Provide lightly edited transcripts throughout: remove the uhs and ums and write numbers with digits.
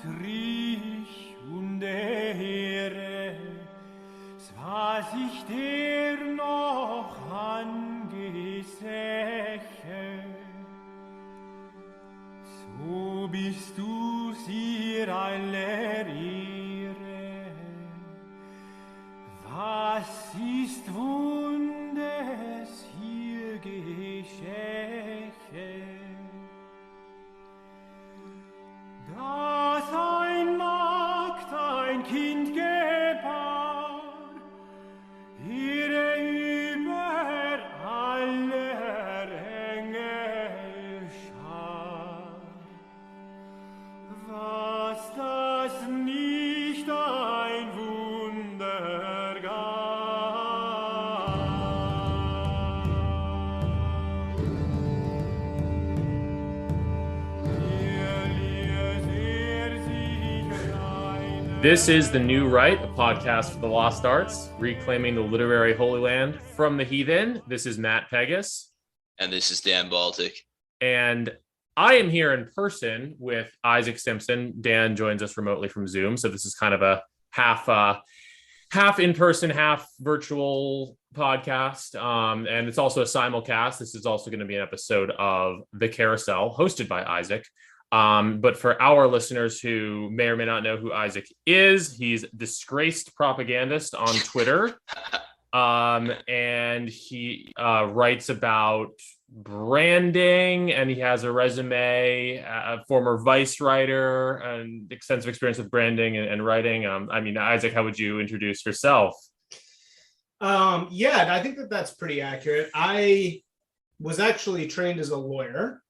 Strich und Ehre, was ich dir noch angesäche, so bist du ihr aller Ehre. Was ist Wundes hier geschäche? Dass ein Magd ein Kind gebar, ihre über aller Engel schar. Was das nicht ein Wunder gab. This is The New Right, a podcast for the lost arts, reclaiming the literary Holy Land from the heathen. This is Matt Pegas. And this is Dan Baltic. And I am here in person with Isaac Simpson. Dan joins us remotely from Zoom. So this is kind of a half in-person, half virtual podcast. And it's also a simulcast. This is also going to be an episode of The Carousel, hosted by Isaac. But for our listeners who may or may not know who Isaac is, he's disgraced propagandist on Twitter. And he writes about branding, and he has a resume, a former Vice writer, and extensive experience with branding and writing. Isaac, how would you introduce yourself? I think that's pretty accurate. I was actually trained as a lawyer.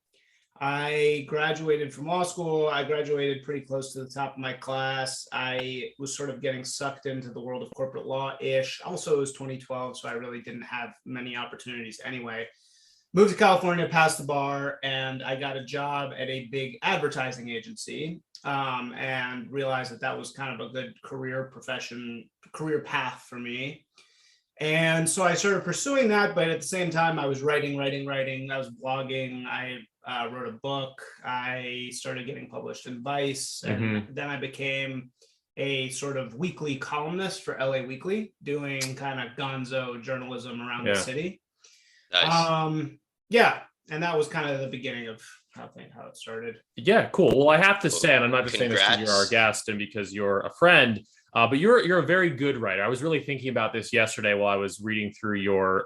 I graduated from law school. I graduated pretty close to the top of my class. I was sort of getting sucked into the world of corporate law-ish. Also, it was 2012, so I really didn't have many opportunities anyway. Moved to California, passed the bar, and I got a job at a big advertising agency, and realized that was kind of a good career path for me. And so I started pursuing that, but at the same time, I was writing. I was blogging. I wrote a book. I started getting published in Vice, and then I became a sort of weekly columnist for LA Weekly, doing kind of gonzo journalism around the city. Nice. And that was kind of the beginning of how it started. Yeah, cool. Well, I have to say, and I'm not just saying this because you're our guest and because you're a friend, but you're a very good writer. I was really thinking about this yesterday while I was reading through your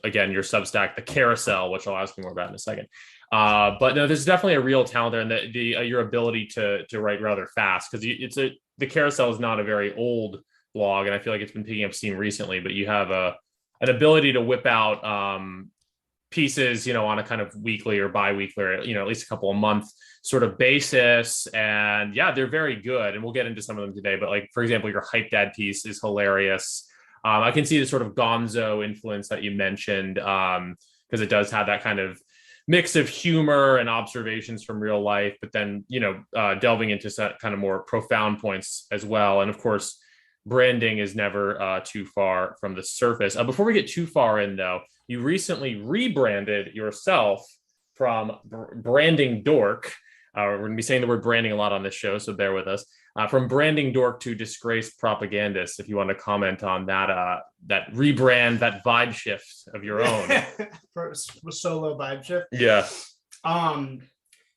your Substack, The Carousel, which I'll ask you more about in a second. But no, there's definitely a real talent there, and your ability to write rather fast, because The Carousel is not a very old blog, and I feel like it's been picking up steam recently. But you have an ability to whip out pieces, on a kind of weekly or bi-weekly, or at least a couple of month sort of basis, and they're very good. And we'll get into some of them today. But like, for example, your Hype Dad piece is hilarious. I can see the sort of gonzo influence that you mentioned, because it does have that kind of mix of humor and observations from real life, but then, delving into some kind of more profound points as well. And of course, branding is never too far from the surface. Before we get too far in, though, you recently rebranded yourself from Branding Dork. We're going to be saying the word branding a lot on this show, so bear with us. From Branding Dork to Disgraced Propagandist, if you want to comment on that that rebrand, that vibe shift of your own. For solo vibe shift. Yeah.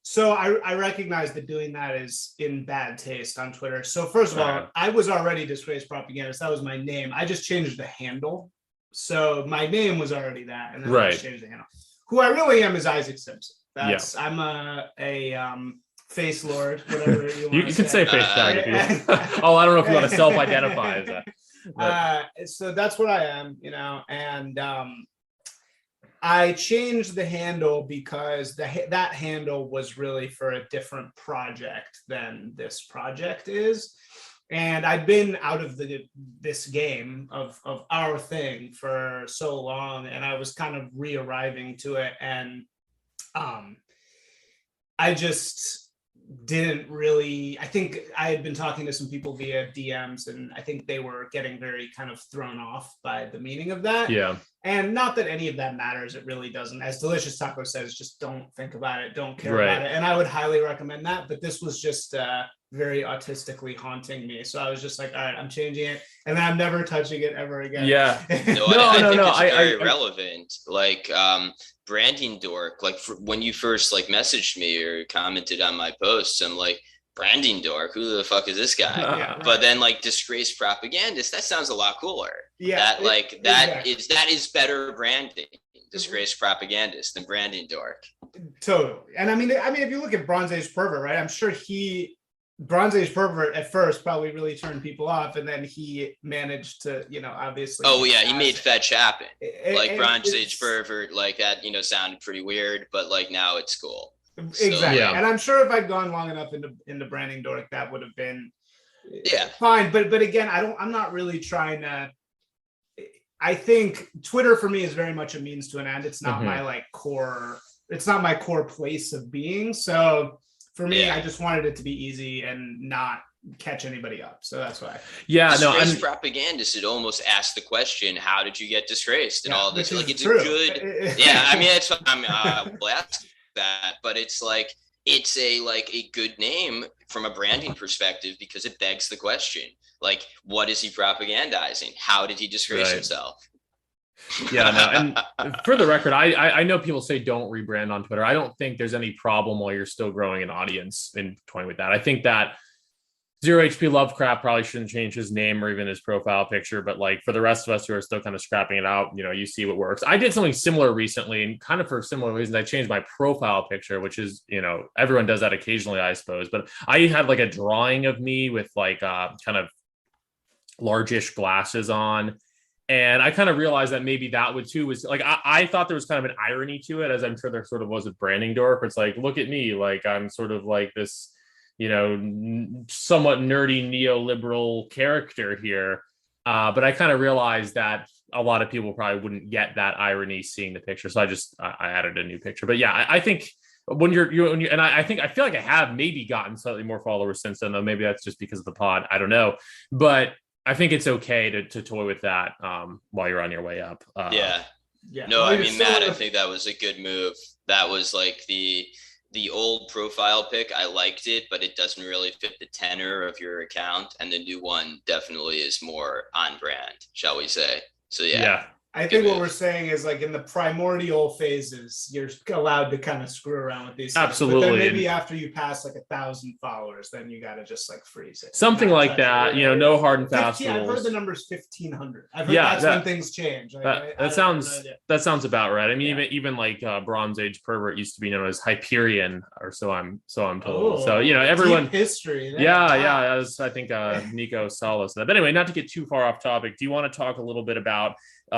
So I recognize that doing that is in bad taste on Twitter. So first of all, I was already Disgraced Propagandist. That was my name. I just changed the handle. So my name was already that, and then I just changed the handle. Who I really am is Isaac Simpson. I'm a face lord, whatever you want. You can say face tag if you I don't know if you want to self-identify as that. So that's what I am, and I changed the handle because that handle was really for a different project than this project is. And I'd been out of this game of our thing for so long, and I was kind of re-arriving to it. And I just didn't really, I think I had been talking to some people via DMs, and I think they were getting very kind of thrown off by the meaning of that. Yeah. And not that any of that matters, it really doesn't. As Delicious Taco says, just don't think about it, don't care about it. And I would highly recommend that. But this was just very autistically haunting me. So I was just like, all right, I'm changing it. And then I'm never touching it ever again. Yeah. I think it's very relevant. Like branding dork, like when you first like messaged me or commented on my posts, I'm like, branding dork, who the fuck is this guy? Yeah, right. But then like disgraced propagandist, that sounds a lot cooler. Yeah, that is better branding, disgraced propagandist, than branding dork. Totally. And I mean, if you look at Bronze Age Pervert, right? I'm sure Bronze Age Pervert at first probably really turned people off, and then he managed to, obviously. Oh yeah, he made fetch happen. Like Bronze Age Pervert, like that, sounded pretty weird, but like now it's cool. Exactly. So, yeah. And I'm sure if I'd gone long enough into branding dork, that would have been fine. But again, I'm not really trying to. I think Twitter for me is very much a means to an end. It's not my core. It's not my core place of being. So for me, I just wanted it to be easy and not catch anybody up. So that's why. Yeah, disgraced propagandist. It almost asked the question, "How did you get disgraced?" And all this. Like it's true. A good. Yeah, I mean, it's. We'll ask that, but it's like it's a good name from a branding perspective because it begs the question, like, what is he propagandizing? How did he disgrace himself? Yeah, no, and for the record, I know people say don't rebrand on Twitter. I don't think there's any problem while you're still growing an audience in toying with that. I think that Zero HP Lovecraft probably shouldn't change his name or even his profile picture, but like for the rest of us who are still kind of scrapping it out, you see what works. I did something similar recently, and kind of for similar reasons, I changed my profile picture, which is, everyone does that occasionally, I suppose. But I had like a drawing of me with like kind of largish glasses on. And I kind of realized that maybe that would too was like, I thought there was kind of an irony to it, as I'm sure there sort of was with branding dork. It's like, look at me, like I'm sort of like this, somewhat nerdy neoliberal character here. But I kind of realized that a lot of people probably wouldn't get that irony seeing the picture. So I added a new picture. But yeah, I think when you're and I feel like I have maybe gotten slightly more followers since then, though maybe that's just because of the pod. I don't know. But I think it's okay to toy with that while you're on your way up. Yeah. No, I mean, Matt, I think that was a good move. That was like the old profile pic. I liked it, but it doesn't really fit the tenor of your account. And the new one definitely is more on brand, shall we say. So yeah. I think what we're saying is like in the primordial phases, you're allowed to kind of screw around with these things. Absolutely. But then maybe after you pass like 1,000 followers, then you got to just like freeze it. Something like that, no hard and fast rules. I've heard the number's 1,500. I've heard that's when things change. That sounds about right. I mean, even like Bronze Age Pervert used to be known as Hyperion, or so I'm told. Oh, so everyone deep history. Yeah. I think Nico Salas said that. But anyway, not to get too far off topic, do you want to talk a little bit about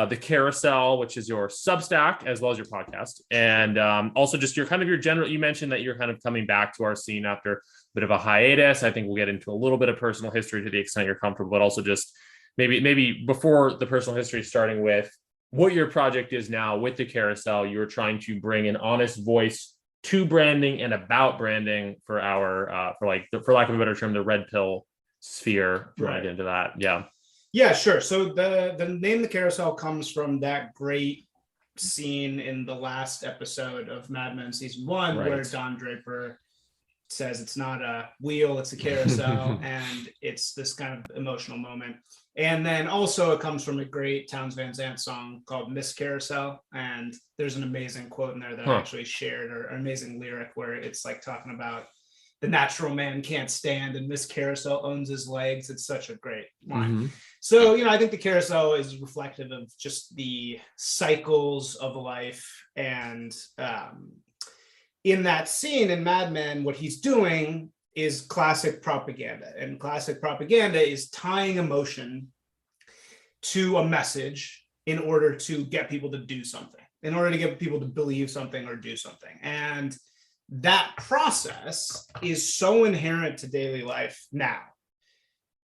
the Carousel, which is your Substack, as well as your podcast, and also just your general. You mentioned that you're kind of coming back to our scene after a bit of a hiatus. I think we'll get into a little bit of personal history to the extent you're comfortable, but also just maybe before the personal history, starting with what your project is now with the Carousel. You're trying to bring an honest voice to branding and about branding for our for lack of a better term, the red pill sphere. If you want to get into that, Yeah, sure. So the name The Carousel comes from that great scene in the last episode of Mad Men season 1, where Don Draper says it's not a wheel, it's a carousel, and it's this kind of emotional moment. And then also it comes from a great Townes Van Zandt song called Miss Carousel, and there's an amazing quote in there that I actually shared, or an amazing lyric where it's like talking about the natural man can't stand and Miss Carousel owns his legs. It's such a great line. Mm-hmm. So, I think the Carousel is reflective of just the cycles of life. And in that scene in Mad Men, what he's doing is classic propaganda. And classic propaganda is tying emotion to a message in order to get people to do something, in order to get people to believe something or do something. And that process is so inherent to daily life now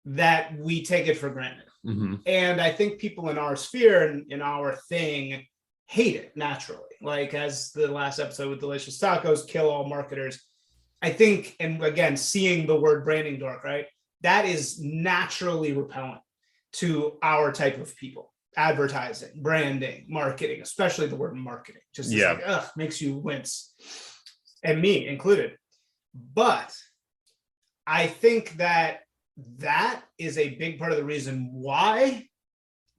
that we take it for granted. Mm-hmm. And I think people in our sphere and in our thing hate it naturally. Like, as the last episode with Delicious Tacos, kill all marketers. I think, and again, seeing the word branding dork, right? That is naturally repellent to our type of people. advertising, branding, marketing, especially the word marketing, just makes you wince, and me included. But I think that is a big part of the reason why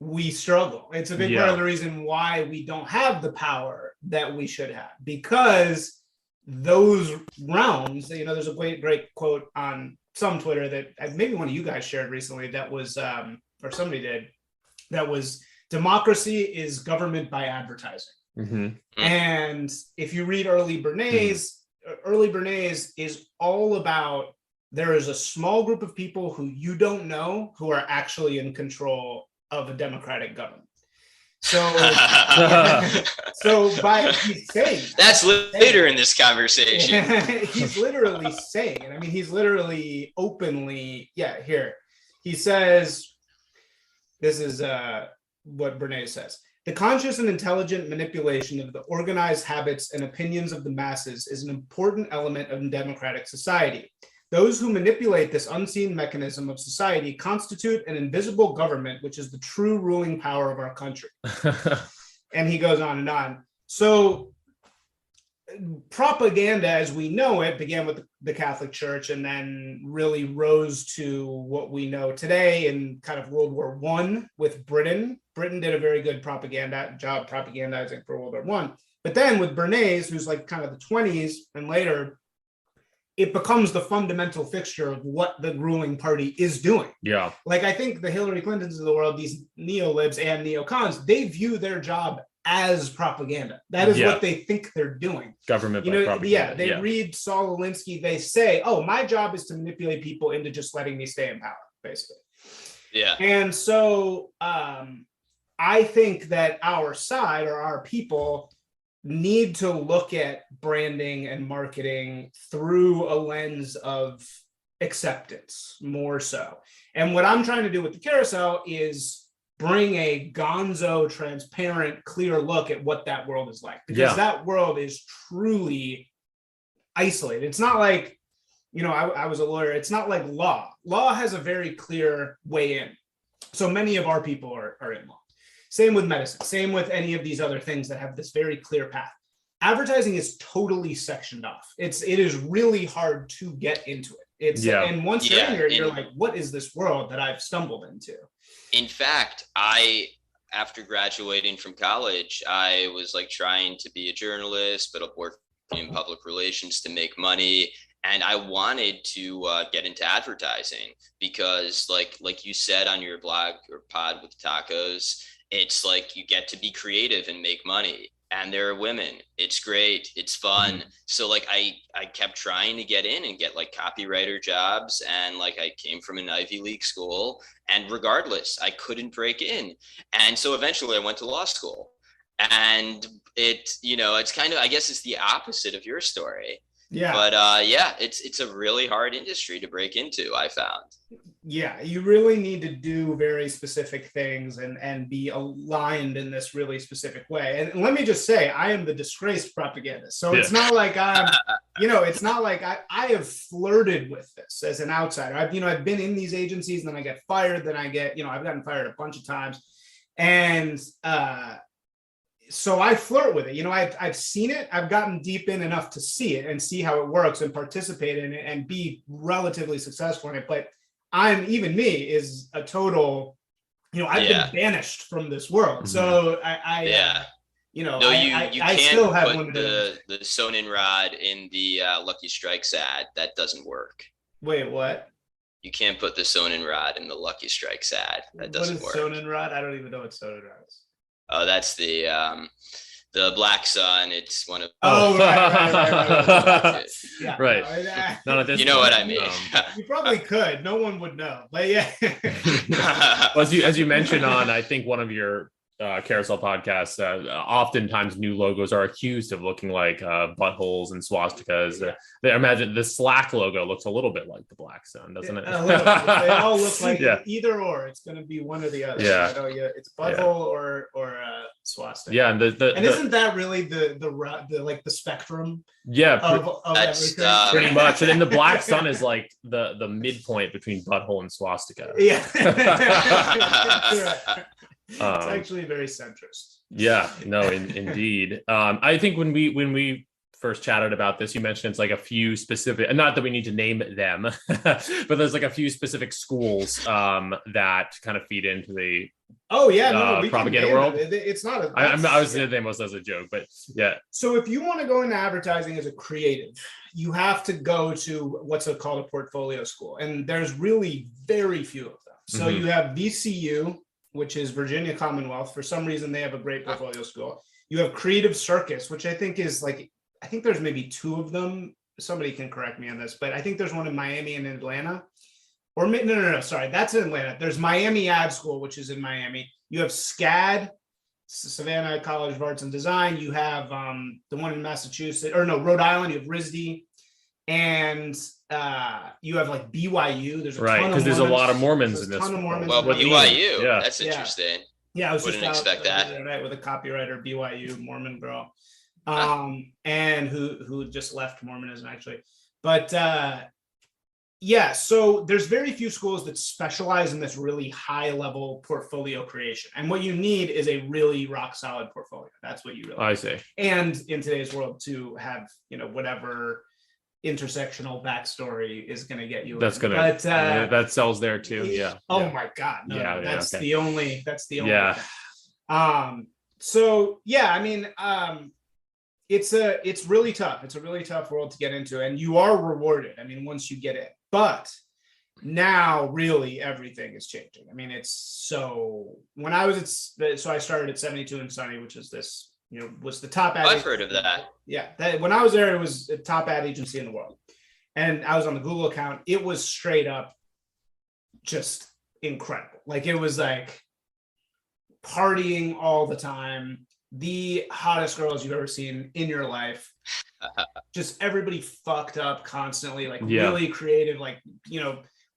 we struggle. It's a big part of the reason why we don't have the power that we should have, because those realms, there's a great quote on some Twitter that maybe one of you guys shared recently that was, or somebody did, that was, democracy is government by advertising. Mm-hmm. And if you read early Bernays is all about, there is a small group of people who you don't know who are actually in control of a democratic government. So, he's saying that's later in this conversation. He's literally saying, and I mean, he's literally openly, here. He says, this is what Bernays says. The conscious and intelligent manipulation of the organized habits and opinions of the masses is an important element of democratic society. Those who manipulate this unseen mechanism of society constitute an invisible government, which is the true ruling power of our country. And he goes on and on. So propaganda, as we know it, began with the Catholic Church and then really rose to what we know today in kind of World War I with Britain. Britain did a very good job propagandizing for World War I. But then with Bernays, who's like kind of the 20s and later, it becomes the fundamental fixture of what the ruling party is doing. Yeah. Like, I think the Hillary Clintons of the world, these neo-libs and neocons, they view their job as propaganda. That is what they think they're doing. Government by propaganda. Yeah, they read Saul Alinsky, they say, oh, my job is to manipulate people into just letting me stay in power, basically. Yeah. And so I think that our side, or our people, need to look at branding and marketing through a lens of acceptance more so. And what I'm trying to do with the carousel is bring a gonzo, transparent, clear look at what that world is like, because that world is truly isolated. It's not like, I was a lawyer. It's not like law. Law has a very clear way in. So many of our people are in law. Same with medicine, same with any of these other things that have this very clear path. Advertising is totally sectioned off. It is really hard to get into it. And once you're in here, you're like, what is this world that I've stumbled into? In fact, after graduating from college, I was like trying to be a journalist, but working in public relations to make money. And I wanted to get into advertising because like you said on your blog or pod with tacos, it's like you get to be creative and make money, and there are women. It's great. It's fun. Mm-hmm. So like I kept trying to get in and get like copywriter jobs, and like I came from an Ivy League school, and regardless, I couldn't break in. And so eventually I went to law school, and it's kind of, I guess it's the opposite of your story. Yeah. But it's a really hard industry to break into, I found. Yeah, you really need to do very specific things and be aligned in this really specific way. And let me just say, I am the disgraced propagandist. So it's not like I'm, it's not like I have flirted with this as an outsider. I've been in these agencies, and then I get fired, then I get, I've gotten fired a bunch of times. And so I flirt with it. I've seen it. I've gotten deep in enough to see it and see how it works and participate in it and be relatively successful in it. But even me is a total, I've been banished from this world. Mm-hmm. So I still have put the Sonin rod in the Lucky Strikes ad. That doesn't work. Wait, what? You can't put the Sonin rod in the Lucky Strikes ad. That doesn't work. What is Sonin rod? I don't even know what Sonin rod is. Oh, that's the Black Sun. It's one of. Oh, right. Yeah. Right. None of this. You know what I mean? You probably could. No one would know, but yeah. Well, as you mentioned on, I think one of your carousel podcasts, oftentimes new logos are accused of looking like buttholes and swastikas. I imagine the Slack logo looks a little bit like the Black Sun, doesn't it? A little bit. They all look like either or. It's going to be one or the other. Yeah, it's butthole or swastika. Yeah, and isn't that really the spectrum? Yeah, of everything. Pretty much. And then the Black Sun is like the midpoint between butthole and swastika. Yeah. It's actually very centrist. Yeah, no, indeed. I think when we first chatted about this, you mentioned it's like a few specific, and not that we need to name them, but there's like a few specific schools that kind of feed into the propaganda world. It's not a, I was saying most as a joke, but yeah. So if you want to go into advertising as a creative, you have to go to what's called a portfolio school, and there's really very few of them. So you have VCU, which is Virginia Commonwealth. For some reason, they have a great portfolio school. You have Creative Circus, which I think is like, I think there's maybe two of them. Somebody can correct me on this, but I think there's one in Miami and Atlanta. Or no, sorry, that's in Atlanta. There's Miami Ad School, which is in Miami. You have SCAD, Savannah College of Arts and Design. You have the one in Massachusetts, or no, Rhode Island. You have RISD, and you have like BYU. There's a ton because there's a lot of Mormons in this. Well, BYU, that's interesting. Yeah, I was wouldn't just expect that. The other night with a copywriter, BYU Mormon girl, and who just left Mormonism actually, but. Yeah, so there's very few schools that specialize in this really high level portfolio creation. And what you need is a really rock solid portfolio. That's what you really I see. And in today's world to have, whatever intersectional backstory is going to get you. That's going to, that sells there too. Yeah. Oh my God. No, that's the only. Yeah. So yeah, I mean, it's really tough. It's a really tough world to get into, and you are rewarded. I mean, once you get in, but now really everything is changing. I mean, when I was so I started at 72 and Sunny, which is this, was the top ad. I've heard of that. Yeah. When I was there, it was a top ad agency in the world. And I was on the Google account. It was straight up just incredible. Like, it was like partying all the time. The hottest girls you've ever seen in your life. Just everybody fucked up constantly, like really creative. Like,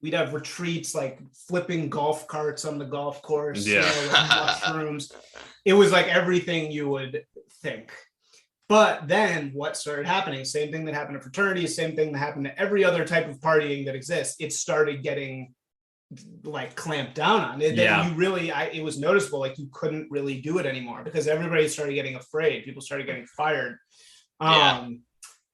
we'd have retreats, like flipping golf carts on the golf course, with mushrooms. It was like everything you would think. But then what started happening, same thing that happened to fraternities, same thing that happened to every other type of partying that exists, it started getting like clamped down on it. It was noticeable, like you couldn't really do it anymore because everybody started getting afraid. People started getting fired.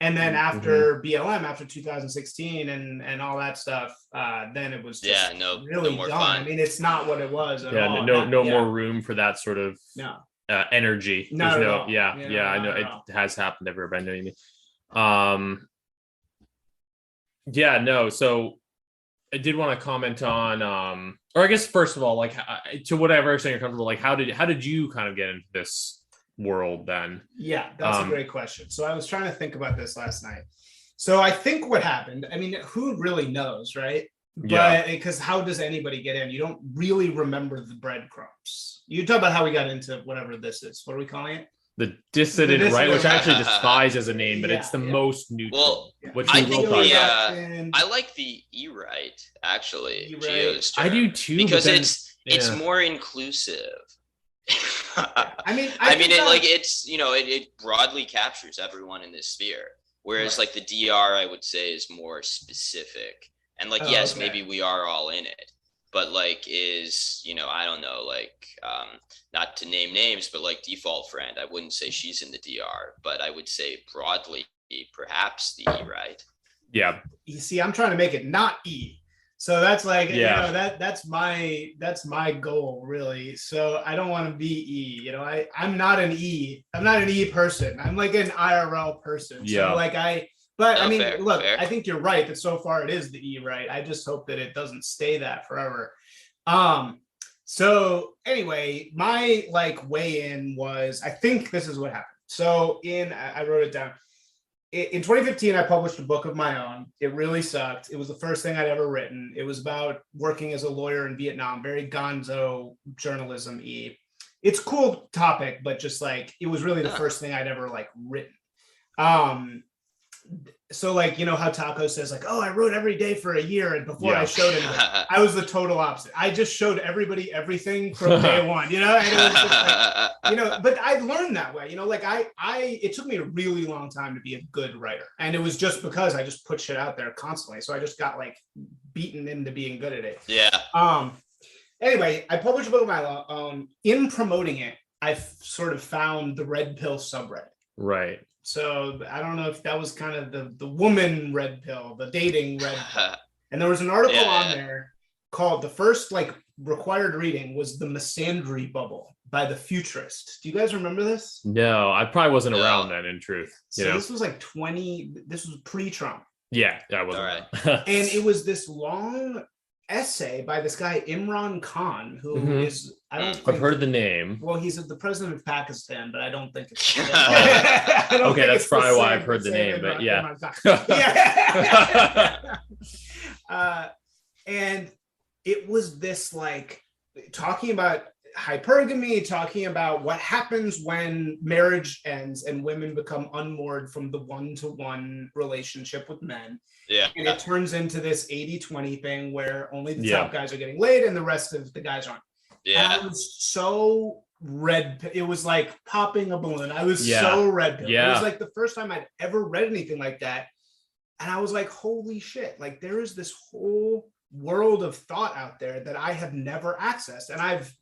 And then after BLM, after 2016 and all that stuff, then it was just really no done. Fun. I mean, it's not what it was at all. No more room for that sort of energy. I know it has happened everywhere, but I know you mean. So I did want to comment on, or I guess first of all, like to whatever extent you're comfortable, like how did you kind of get into this world then? Yeah, that's a great question. So I was trying to think about this last night. So I think what happened, I mean, who really knows, right? But because how does anybody get in? You don't really remember the breadcrumbs. You talk about how we got into whatever this is. What are we calling it? The dissident right, which I actually despise as a name, but it's the most neutral. Well, I think I like the E-right actually. E-right. I do too, because it's more inclusive. I mean, it broadly captures everyone in this sphere, whereas like the DR, I would say, is more specific. And like, maybe we are all in it. But like I don't know, like not to name names, but like default friend, I wouldn't say she's in the DR, but I would say broadly, perhaps the E, right? Yeah. You see, I'm trying to make it not E. So that's like, that's my goal really. So I don't want to be E, I'm not an E. I'm not an E person. I'm like an IRL person. Yeah. So like I think you're right that so far it is the E, right? I just hope that it doesn't stay that forever. So anyway, my like way in was, I think this is what happened. So I wrote it down. In 2015, I published a book of my own. It really sucked. It was the first thing I'd ever written. It was about working as a lawyer in Vietnam, very gonzo journalism-y. It's a cool topic, but just like, it was really the first thing I'd ever like written. So like, how Taco says like, oh, I wrote every day for a year. And before I showed him, I was the total opposite. I just showed everybody everything from day one, and it was just like, but I learned that way, like it took me a really long time to be a good writer. And it was just because I just put shit out there constantly. So I just got like beaten into being good at it. Yeah. Anyway, I published a book of my own. In promoting it, I sort of found the red pill subreddit. Right. So I don't know if that was kind of the woman red pill, the dating red pill. And there was an article on there called, the first like required reading was The Misandry Bubble by The Futurist. Do you guys remember this? No, I probably wasn't around then, in truth. So this was like this was pre-Trump. Yeah, I wasn't. All right. And it was this long essay by this guy Imran Khan, who is, I don't think, I've heard the name. Well, he's the president of Pakistan, but I don't think it's okay, that's probably why I've heard the name, but yeah. And it was this like talking about hypergamy, talking about what happens when marriage ends and women become unmoored from the one-to-one relationship with men. Yeah. And it turns into this 80-20 thing where only the top guys are getting laid and the rest of the guys aren't. Yeah. And I was so red. It was like popping a balloon. I was so red. Yeah. It was like the first time I'd ever read anything like that. And I was like, holy shit. Like there is this whole world of thought out there that I have never accessed. And I've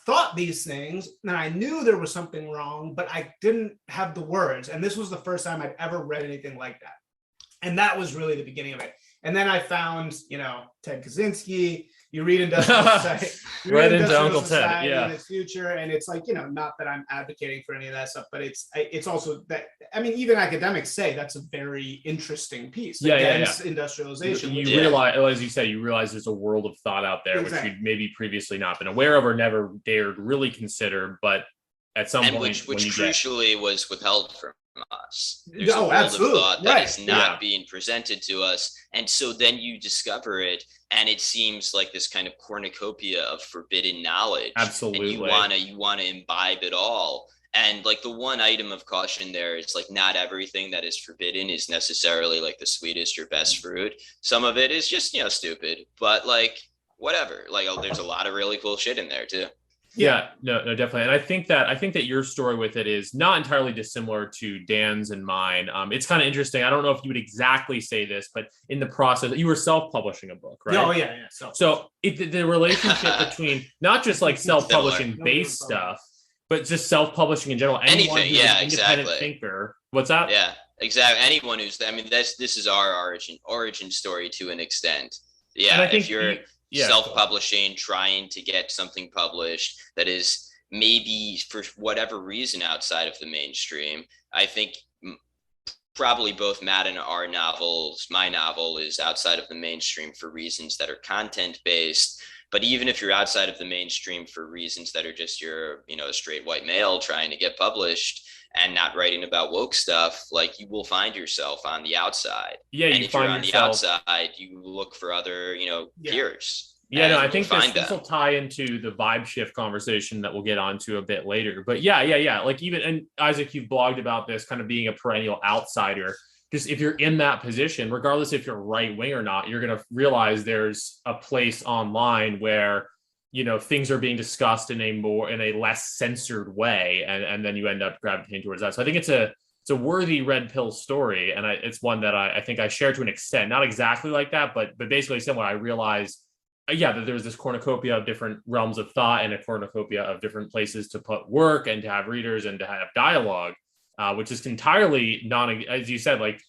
thought these things and I knew there was something wrong, but I didn't have the words. And this was the first time I'd ever read anything like that. And that was really the beginning of it. And then I found, Ted Kaczynski. You read Industrial Society. Right into Uncle Ted, in its future, and it's like, not that I'm advocating for any of that stuff, but it's also that, I mean, even academics say that's a very interesting piece against industrialization. You realize, as you said, there's a world of thought out there which you'd maybe previously not been aware of or never dared really consider, but at some point, which crucially was withheld from us. There's a world of thought that is not being presented to us, and so then you discover it, and it seems like this kind of cornucopia of forbidden knowledge. Absolutely, and you wanna imbibe it all. And like the one item of caution there is like not everything that is forbidden is necessarily like the sweetest or best fruit. Some of it is just stupid, but like whatever. Like there's a lot of really cool shit in there too. Yeah, no, definitely. And I think that your story with it is not entirely dissimilar to Dan's and mine. It's kind of interesting. I don't know if you would exactly say this, but in the process, you were self-publishing a book, right? Oh, yeah. So the relationship between not just like self-publishing based stuff, but just self-publishing in general. Anything, independent thinker. What's that? Yeah, exactly. Anyone who's, this is our origin story to an extent. Yeah, and I think if you're self-publishing, trying to get something published that is maybe for whatever reason outside of the mainstream. I think probably both Matt and my novel is outside of the mainstream for reasons that are content-based. But even if you're outside of the mainstream for reasons that are just you're, a straight white male trying to get published and not writing about woke stuff, like you will find yourself on the outside. Yeah, and if you're on the outside, you look for other, peers. Yeah, no, I think this will tie into the vibe shift conversation that we'll get onto a bit later. But yeah. Like and Isaac, you've blogged about this kind of being a perennial outsider. Just if you're in that position, regardless if you're right wing or not, you're going to realize there's a place online where things are being discussed in a less censored way, and then you end up gravitating towards that. So I think it's a worthy red pill story, and it's one that I think I share to an extent, not exactly like that, but basically similar. I realized, that there's this cornucopia of different realms of thought and a cornucopia of different places to put work and to have readers and to have dialogue, which is entirely as you said, like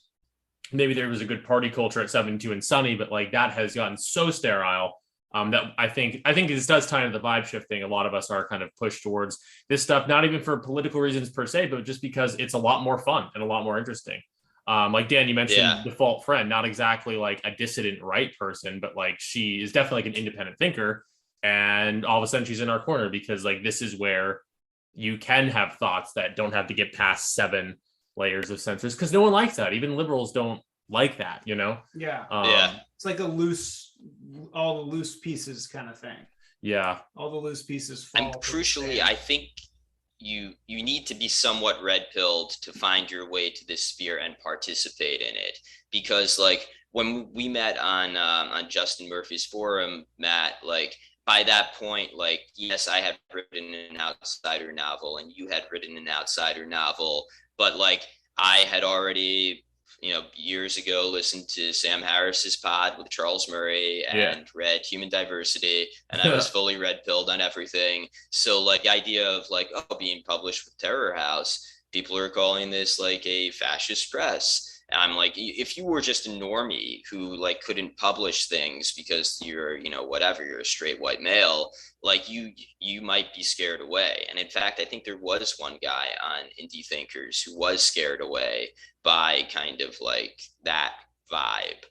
maybe there was a good party culture at 72 and Sunny, but like that has gotten so sterile. That I think this does tie into the vibe shift thing. A lot of us are kind of pushed towards this stuff, not even for political reasons per se, but just because it's a lot more fun and a lot more interesting. Like Dan, you mentioned Default Friend, not exactly like a dissident right person, but like she is definitely like an independent thinker. And all of a sudden she's in our corner because like this is where you can have thoughts that don't have to get past 7 layers of censors, because no one likes that. Even liberals don't like that, Yeah. It's like all the loose pieces kind of thing. Yeah. All the loose pieces fall. And crucially, I think you need to be somewhat red-pilled to find your way to this sphere and participate in it. Because like when we met on Justin Murphy's forum, Matt, like by that point, like, yes, I had written an outsider novel and you had written an outsider novel, but like I had already years ago listened to Sam Harris's pod with Charles Murray and read Human Diversity, and I was fully red pilled on everything. So like the idea of like, oh, being published with Terror House, people are calling this like a fascist press. And I'm like, if you were just a normie who like couldn't publish things because you're, whatever, you're a straight white male, like you might be scared away. And in fact, I think there was one guy on Indie Thinkers who was scared away by kind of like that vibe.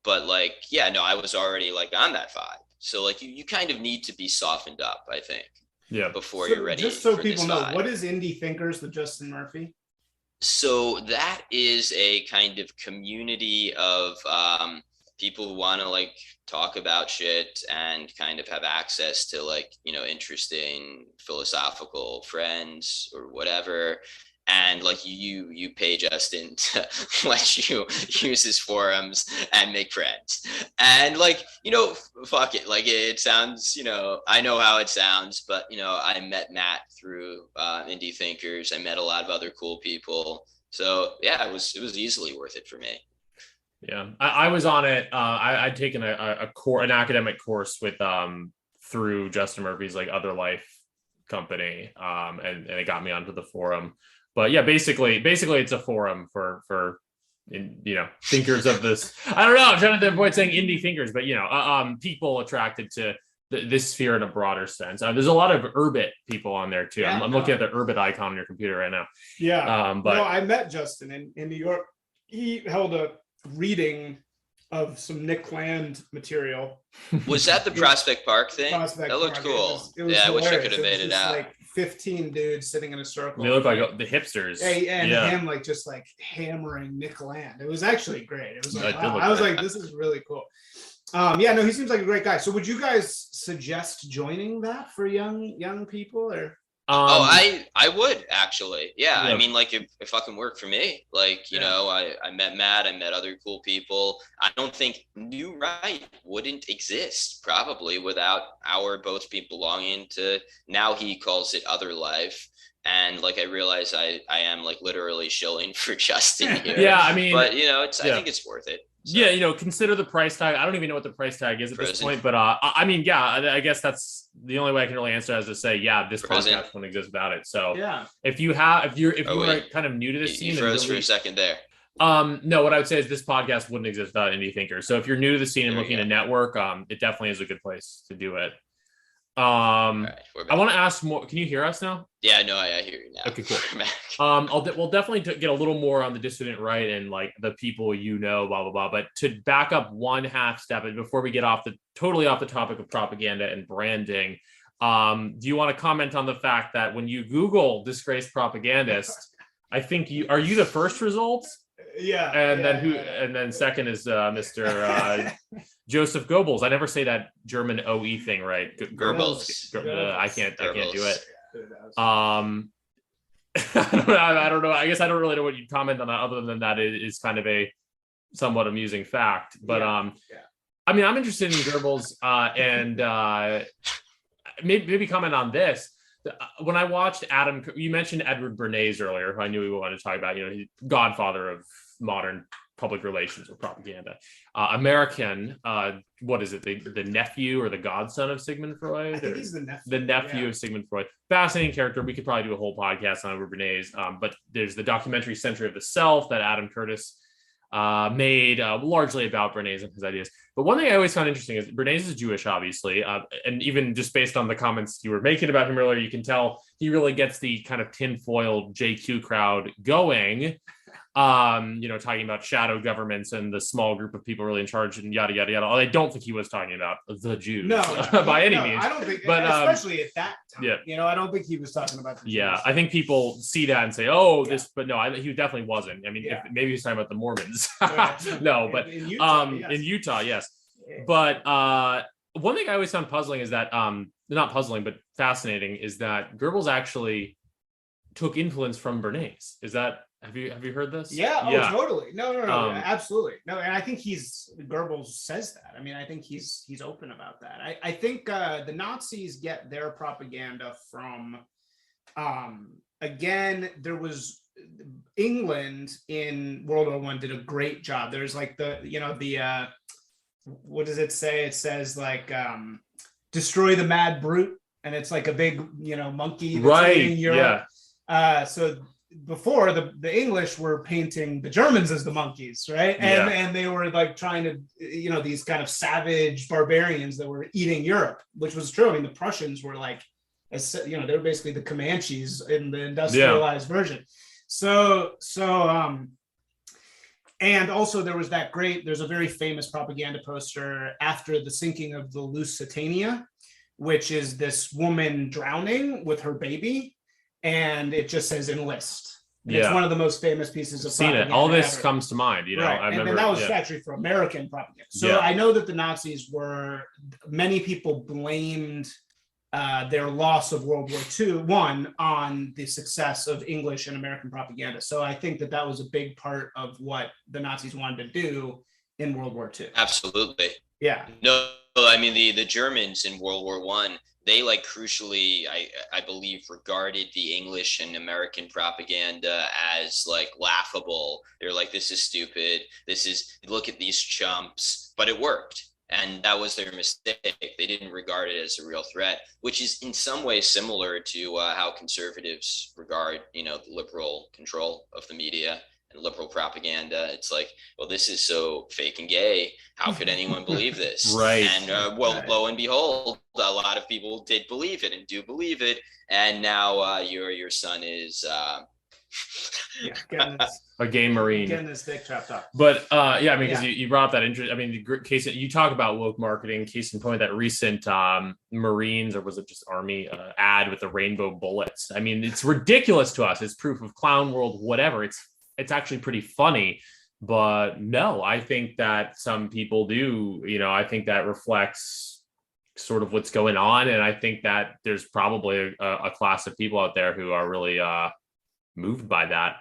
But like, yeah, no, I was already like on that vibe. So like you kind of need to be softened up, I think. Yeah. Before you're ready. Just so people know, what is Indie Thinkers with Justin Murphy? So that is a kind of community of people who want to like talk about shit and kind of have access to like, interesting philosophical friends or whatever. And like you pay Justin to let you use his forums and make friends. And like, fuck it. Like it sounds, I know how it sounds, but I met Matt through Indie Thinkers. I met a lot of other cool people. So yeah, it was easily worth it for me. Yeah, I was on it. I'd taken an academic course with through Justin Murphy's like Other Life company, and it got me onto the forum. But yeah, basically it's a forum for thinkers of this. I don't know. I'm trying to avoid saying indie thinkers, but people attracted to this sphere in a broader sense. There's a lot of Urbit people on there too. I'm looking at the Urbit icon on your computer right now. Yeah. But I met Justin in New York. He held a reading of some Nick Land material. Was that the Prospect Park thing? That looked cool. It was yeah, hilarious. I wish I could have made it out. Like 15 dudes sitting in a circle. They look like the hipsters. And him like just like hammering Nick Land. It was actually great. It was like, wow. I was like, this is really cool. He seems like a great guy. So would you guys suggest joining that for young people or? I would actually. Yeah. I mean, like it fucking worked for me. Like, I met Matt, I met other cool people. I don't think New Right wouldn't exist probably without our both be belonging to, now he calls it Other Life. And like, I realize I am like literally shilling for Justin here. Yeah. I mean, but I think it's worth it. So. Yeah, consider the price tag. I don't even know what the price tag is at this point, but I mean, I guess that's the only way I can really answer is to say, this podcast wouldn't exist without it. So if you were kind of new to this scene, you froze for a second there. No, what I would say is this podcast wouldn't exist without Indie Thinkers. So if you're new to the scene and looking to network, it definitely is a good place to do it. Right, I want to ask more. Can you hear us now? Yeah, no, I hear you now. Okay, cool. We'll definitely get a little more on the dissident right and like the people blah blah blah. But to back up one half step, and before we get totally off the topic of propaganda and branding, do you want to comment on the fact that when you Google disgraced propagandist, I think are you the first result? Yeah. And then second is Mr. Joseph Goebbels. I never say that German OE thing right. Goebbels. I can't do it. I don't know. I guess I don't really know what you'd comment on that other than that it is kind of a somewhat amusing fact. But I mean, I'm interested in Goebbels and maybe comment on this. When I watched you mentioned Edward Bernays earlier, who I knew we wanted to talk about, he's godfather of modern public relations or propaganda. American, what is it? The nephew or the godson of Sigmund Freud? I think he's the nephew. The nephew of Sigmund Freud. Fascinating character. We could probably do a whole podcast on Edward Bernays. But there's the documentary Century of the Self that Adam Curtis made largely about Bernays and his ideas. But one thing I always found interesting is Bernays is Jewish, obviously. And even just based on the comments you were making about him earlier, you can tell he really gets the kind of tinfoil JQ crowd going. Talking about shadow governments and the small group of people really in charge and yada, yada, yada. I don't think he was talking about the Jews by any means. I don't think, but especially at that time, I don't think he was talking about the Jews. Yeah, I think people see that and say, this, but no, he definitely wasn't. I mean, maybe he was talking about the Mormons. No, but in Utah, yes. But one thing I always found puzzling is that, not puzzling, but fascinating, is that Goebbels actually took influence from Bernays. Is that, have you heard this? Yeah. Totally. No, absolutely. No, and I think Goebbels says that. I mean, I think he's open about that. I think the Nazis get their propaganda from, again, there was England in World War I did a great job. There's like what does it say? It says like destroy the mad brute, and it's like a big monkey that's eating Europe. So before the English were painting the Germans as the monkeys, right? And they were like trying to these kind of savage barbarians that were eating Europe, which was true. I mean, the Prussians were like, they were basically the Comanches in the industrialized version. And also there's a very famous propaganda poster after the sinking of the Lusitania, which is this woman drowning with her baby, and it just says enlist. It's one of the most famous pieces of propaganda. Seen it. All this comes to mind, right. I remember. And that was actually for American propaganda. So I know that the Nazis many people blamed their loss of World War I on the success of English and American propaganda. So I think that was a big part of what the Nazis wanted to do in World War II. Absolutely. Yeah. No, I mean, the Germans in World War I, they like crucially, I believe, regarded the English and American propaganda as like laughable. They're like, this is stupid. Look at these chumps, but it worked. And that was their mistake. They didn't regard it as a real threat, which is in some ways similar to how conservatives regard, the liberal control of the media and liberal propaganda. It's like, well, this is so fake and gay. How could anyone believe this? Right. And lo and behold, a lot of people did believe it and do believe it. And now your son is a gay Marine, getting his dick chopped off. But because you brought up that interest. I mean, the case you talk about woke marketing. Case in point, that recent Marines, or was it just Army ad with the rainbow bullets? I mean, it's ridiculous to us. It's proof of clown world, whatever. It's actually pretty funny. But no, I think that some people do. I think that reflects sort of what's going on, and I think that there's probably a class of people out there who are really moved by that,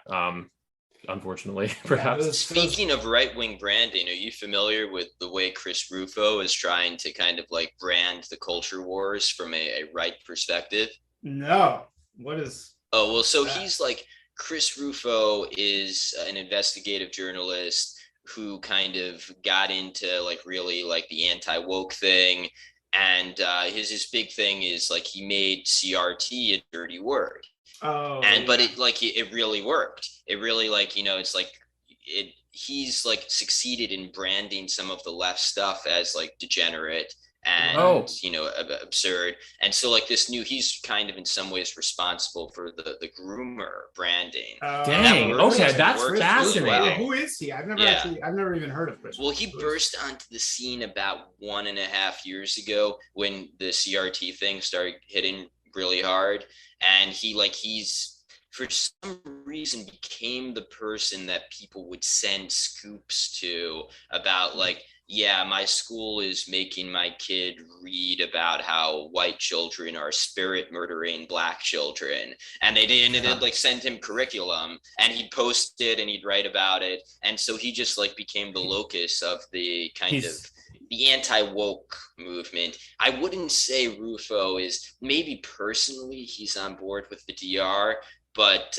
unfortunately, perhaps. Speaking of right-wing branding, are you familiar with the way Chris Rufo is trying to kind of like brand the culture wars from a right perspective? No. What is... Oh, well, so he's like, Chris Rufo is an investigative journalist who kind of got into like really like the anti-woke thing. And his big thing is like he made CRT a dirty word. But it really worked. It really it's like he's like succeeded in branding some of the left stuff as like degenerate and absurd. And so like he's kind of in some ways responsible for the groomer branding. Dang. Okay, that's fascinating. Well. Who is he? I've never even heard of Chris. Well, he burst onto the scene about 1.5 years ago when the CRT thing started hitting really hard, and he's for some reason became the person that people would send scoops to about like, my school is making my kid read about how white children are spirit murdering black children, and they'd like send him curriculum, and he'd post it and he'd write about it, and so he just like became the locus of the kind of the anti-woke movement. I wouldn't say Rufo is, maybe personally he's on board with the DR, but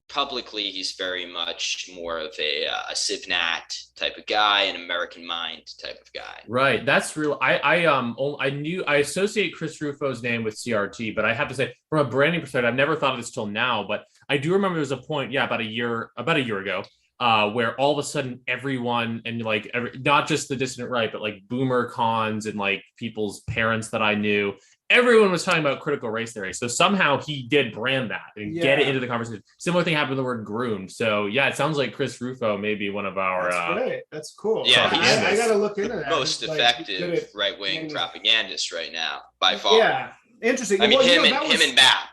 publicly he's very much more of a Civ Nat type of guy, an American Mind type of guy. Right. That's real. I associate Chris Rufo's name with CRT, but I have to say from a branding perspective, I've never thought of this till now, but I do remember there was a point, about a year ago, where all of a sudden everyone, and like not just the dissident right, but like boomer cons and like people's parents that I knew, everyone was talking about critical race theory. So somehow he did brand that and get it into the conversation. Similar thing happened with the word groomed. So it sounds like Chris Rufo may be one of our. That's great. That's cool. Yeah, I got to look into that. Most effective right-wing propagandist right now by far. Yeah, interesting. I mean, him and Bap.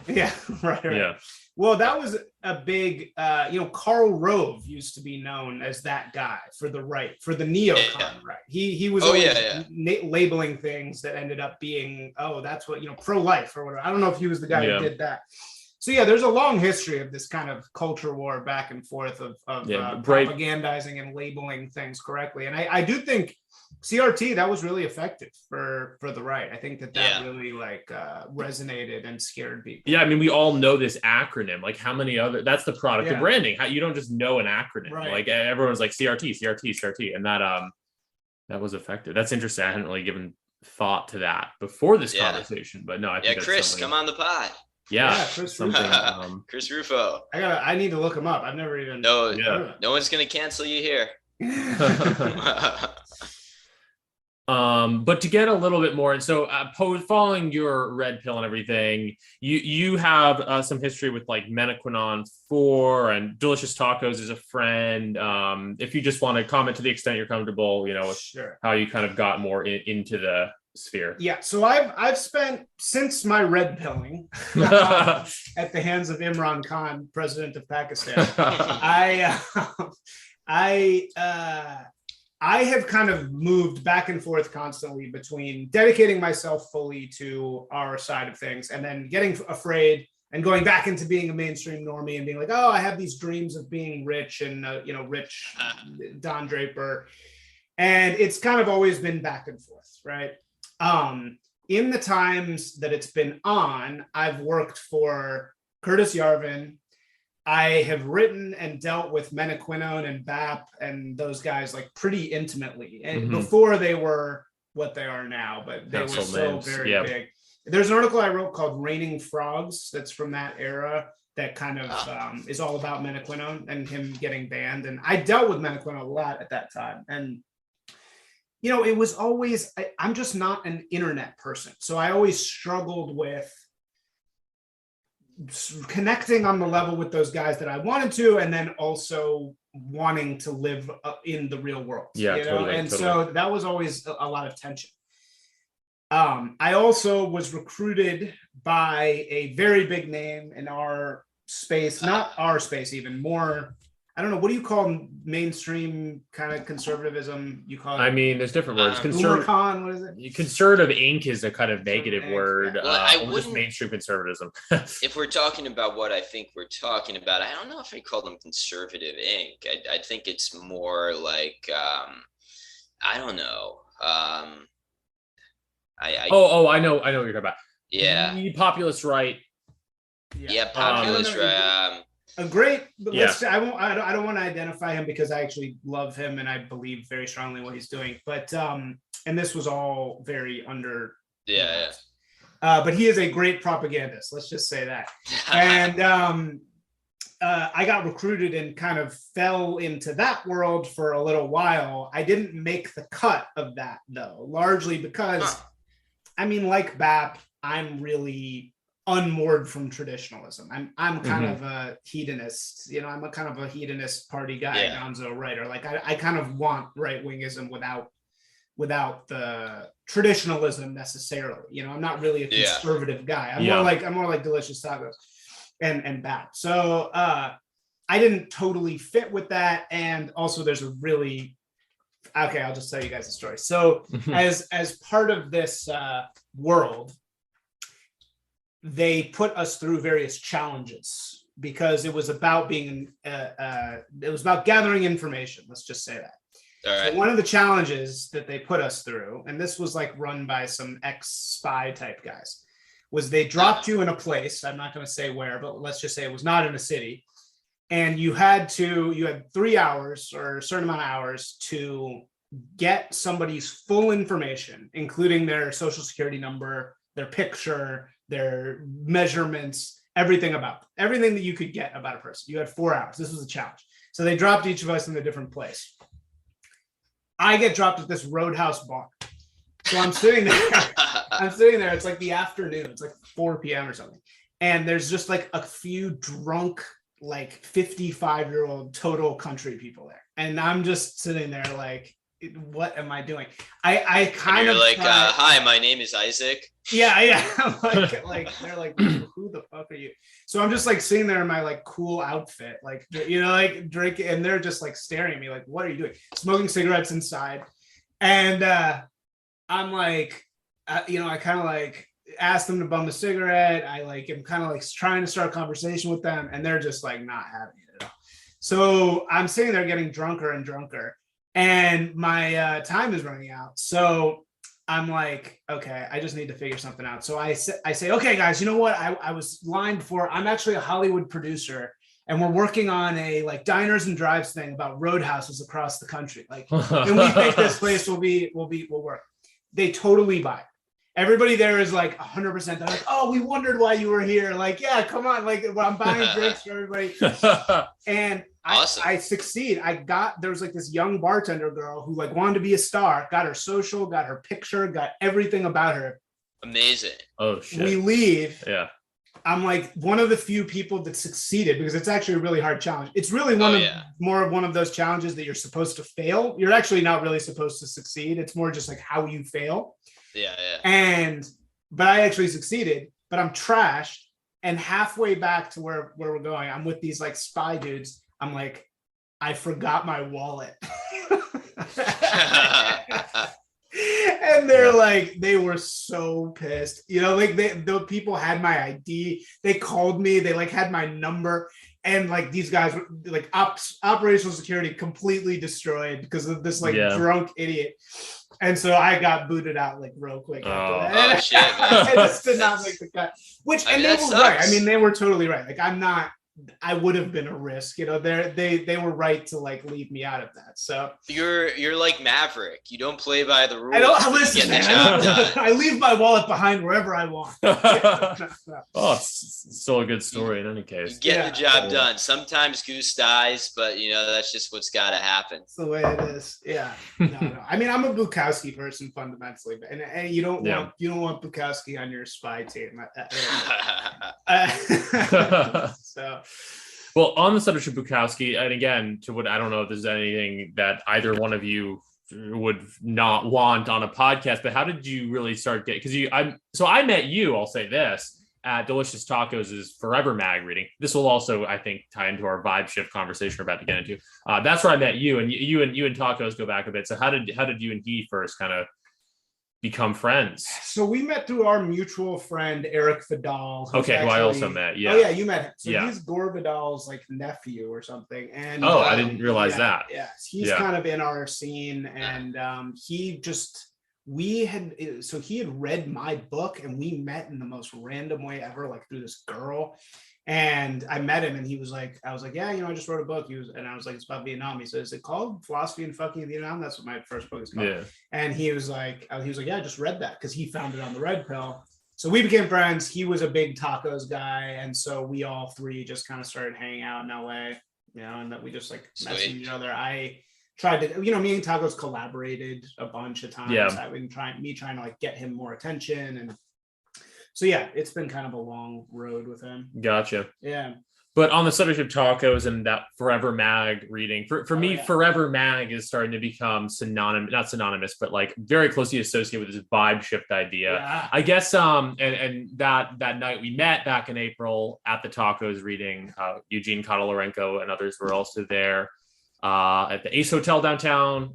Yeah, right. Yeah. Well, that was a big, Karl Rove used to be known as that guy for the right, for the neocon right. He was labeling things that ended up being, that's what, pro-life or whatever. I don't know if he was the guy who did that. So yeah, there's a long history of this kind of culture war back and forth of propagandizing and labeling things correctly. And I do think CRT, that was really effective for the right. I think that really like resonated and scared people. Yeah, I mean, we all know this acronym. Like, how many other? That's the product of branding. How you don't just know an acronym. Right. Like everyone's like CRT, and that was effective. That's interesting. I hadn't really given thought to that before this conversation, but no, I think Chris, come on the pod. Yeah, Chris Rufo. Chris Rufo. I need to look him up. I've never even. No one's gonna cancel you here. But to get a little bit more, and so following your red pill and everything, you have some history with like Menaquinone 4 and Delicious Tacos as a friend. If you just want to comment to the extent you're comfortable, with how you kind of got more into the sphere. Yeah, so I've spent since my red pilling at the hands of Imran Khan, president of Pakistan. I have kind of moved back and forth constantly between dedicating myself fully to our side of things and then getting afraid and going back into being a mainstream normie and being like, oh, I have these dreams of being rich and, rich Don Draper. And it's kind of always been back and forth, right? In the times that it's been on, I've worked for Curtis Yarvin. I have written and dealt with Menaquinone and BAP and those guys like pretty intimately, and before they were what they are now, but they were so very big. There's an article I wrote called Raining Frogs that's from that era that kind of is all about Menaquinone and him getting banned. And I dealt with Menaquinone a lot at that time. And, it was always, I'm just not an internet person. So I always struggled with connecting on the level with those guys that I wanted to, and then also wanting to live in the real world. Totally. So that was always a lot of tension. I also was recruited by a very big name in our space, not our space, even more. I don't know. What do you call mainstream kind of conservatism? You call it? I mean, there's different words. Conservative. What is it? Conservative ink is a kind of negative word. Well, I just mainstream conservatism. If we're talking about what I think we're talking about, I don't know if I call them conservative ink. I think it's more like I don't know. I know what you're talking about. Yeah. Populist right. Yeah, populist right. A great, I don't want to identify him because I actually love him and I believe very strongly in what he's doing. But and this was all very under. Yeah. But he is a great propagandist. Let's just say that. And I got recruited and kind of fell into that world for a little while. I didn't make the cut of that though, largely because, like BAP, I'm really unmoored from traditionalism. I'm kind of a hedonist, I'm a kind of a hedonist party guy, gonzo writer. Like I kind of want right-wingism without the traditionalism necessarily. I'm not really a conservative guy. I'm more like Delicious Tacos and BAP. So I didn't totally fit with that. And also there's a really I'll just tell you guys a story. So as part of this world, they put us through various challenges because it was about being it was about gathering information. Let's just say that. All right. So one of the challenges that they put us through, and this was like run by some ex-spy type guys, was they dropped you in a place. I'm not going to say where, but let's just say it was not in a city. And you had 3 hours or a certain amount of hours to get somebody's full information, including their social security number, their picture, their measurements, everything that you could get about a person. You had 4 hours. This was a challenge. So they dropped each of us in a different place. I get dropped at this Roadhouse bar. So I'm sitting there. It's like the afternoon. It's like 4 p.m. or something. And there's just like a few drunk, like 55-year-old total country people there. And I'm just sitting there like, what am I doing? I kind of like, hi, my name is Isaac. Yeah. like they're like, who the fuck are you? So I'm just like sitting there in my like cool outfit, like like drinking, and they're just like staring at me like, what are you doing? Smoking cigarettes inside, and I'm like, I kind of like ask them to bum a cigarette. I like am kind of like trying to start a conversation with them, and they're just like not having it at all. So I'm sitting there getting drunker and drunker, and my time is running out. So I'm like, okay, I just need to figure something out. So I say, okay, guys, you know what? I was lying before. I'm actually a Hollywood producer, and we're working on a like diners and drives thing about roadhouses across the country. Like, and we think this place will work. They totally buy it. Everybody there is like 100%. They're like, oh, we wondered why you were here. Like, yeah, come on. Like, I'm buying drinks for everybody. And awesome. I succeed. There was like this young bartender girl who like wanted to be a star, got her social, got her picture, got everything about her. Amazing. Oh, shit. We leave. Yeah. I'm like one of the few people that succeeded because it's actually a really hard challenge. It's really more of one of those challenges that you're supposed to fail. You're actually not really supposed to succeed. It's more just like how you fail. Yeah, yeah. But I actually succeeded, but I'm trashed. And halfway back to where we're going, I'm with these like spy dudes. I'm like, I forgot my wallet. And they're like, they were so pissed. You know, like the people had my ID. They called me. They like had my number. And like these guys were like operational security completely destroyed because of this like drunk idiot. And so I got booted out like real quick after that. Oh shit, man. I just did not make the cut. And they were right. I mean, they were totally right. Like I would have been a risk, you know. They were right to like leave me out of that. So you're like Maverick. You don't play by the rules. I don't listen. Man, I leave my wallet behind wherever I want. Oh, it's still a good story in any case. You get the job done. Sometimes goose dies, but you know that's just what's got to happen. That's the way it is. Yeah. No. I mean, I'm a Bukowski person fundamentally, and you don't want Bukowski on your spy team. So. Well, on the subject of Bukowski, and again, to what I don't know if there's anything that either one of you would not want on a podcast, but how did you really start getting? Because I met you. I'll say this at Delicious Tacos' Forever Mag reading. This will also, I think, tie into our vibe shift conversation we're about to get into. That's where I met you, and you and Tacos go back a bit. So how did you and he first kind of become friends? So we met through our mutual friend Eric Vidal. Okay, who I also met. Yeah. Oh yeah, you met him. So he's Gore Vidal's like nephew or something. And I didn't realize that. Yeah, he's kind of in our scene, and he had read my book, and we met in the most random way ever, like through this girl. And I met him, and I was like, yeah, you know, I just wrote a book. And I was like, it's about Vietnam. He said, is it called Philosophy and Fucking Vietnam? That's what my first book is called. Yeah. And he was like, yeah, I just read that because he found it on the Red Pill. So we became friends. He was a big tacos guy, and so we all three just kind of started hanging out in LA, you know, and that we just like messaged each other. I tried to, you know, me and Tacos collaborated a bunch of times. I've been trying to like get him more attention, and so yeah, it's been kind of a long road with him. Gotcha. Yeah. But on the subject of tacos and that Forever Mag reading, for me, Forever Mag is starting to become not synonymous, but like very closely associated with this vibe shift idea. Yeah. I guess, and that night we met back in April at the tacos reading, Eugene Kottolarenko and others were also there at the Ace Hotel downtown.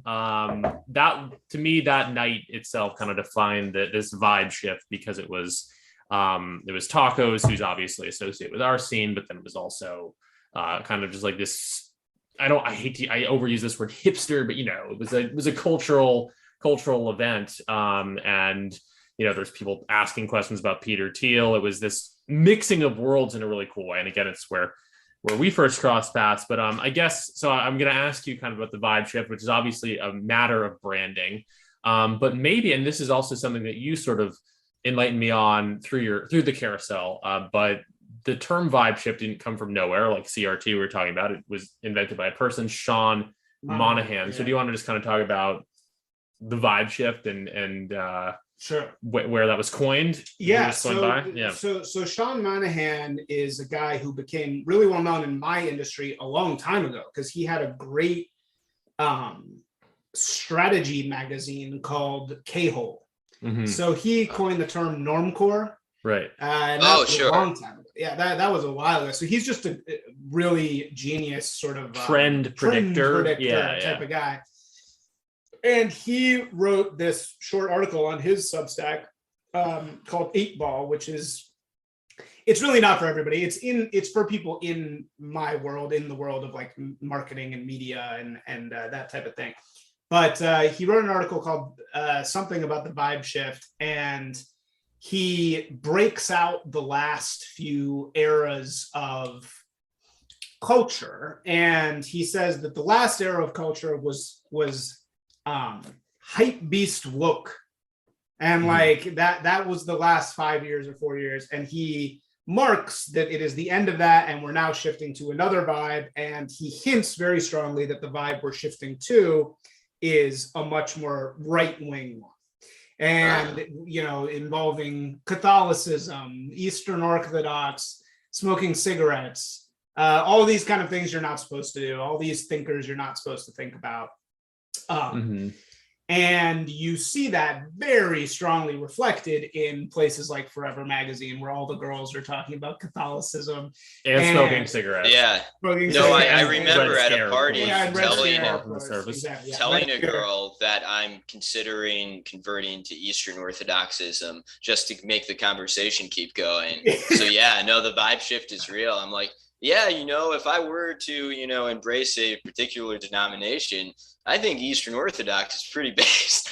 That, to me, that night itself kind of defined this vibe shift because it was Tacos, who's obviously associated with our scene, but then it was also kind of just like this. I overuse this word hipster, but you know, it was a cultural event, and you know, there's people asking questions about Peter Thiel. It was this mixing of worlds in a really cool way, and again, it's where we first crossed paths. But I guess so. I'm going to ask you kind of about the vibe shift, which is obviously a matter of branding, but maybe, and this is also something that you sort of enlightened me on through the carousel, but the term vibe shift didn't come from nowhere. Like CRT we were talking about, it was invented by a person, Sean Monahan. So do you want to just kind of talk about the vibe shift and sure, where that was coined? Yeah. So Sean Monahan is a guy who became really well known in my industry a long time ago because he had a great strategy magazine called K-Hole. Mm-hmm. So he coined the term normcore. Right. And that was a long time ago. Yeah, that was a while ago. So he's just a really genius sort of trend predictor type of guy. And he wrote this short article on his Substack called 8 Ball, which is, it's really not for everybody. It's for people in my world, in the world of like marketing and media and that type of thing. But he wrote an article called something about the vibe shift, and he breaks out the last few eras of culture, and he says that the last era of culture was hype beast woke, and like that was the last 5 years or 4 years, and he marks that it is the end of that, and we're now shifting to another vibe, and he hints very strongly that the vibe we're shifting to is a much more right-wing one, and involving Catholicism, Eastern Orthodox, smoking cigarettes, all these kind of things you're not supposed to do, all these thinkers you're not supposed to think about. And you see that very strongly reflected in places like Forever Magazine, where all the girls are talking about Catholicism and smoking cigarettes. Yeah. I remember at a party telling a girl that I'm considering converting to Eastern Orthodoxism just to make the conversation keep going. So the vibe shift is real. I'm like, if I were to, embrace a particular denomination, I think Eastern Orthodox is pretty based.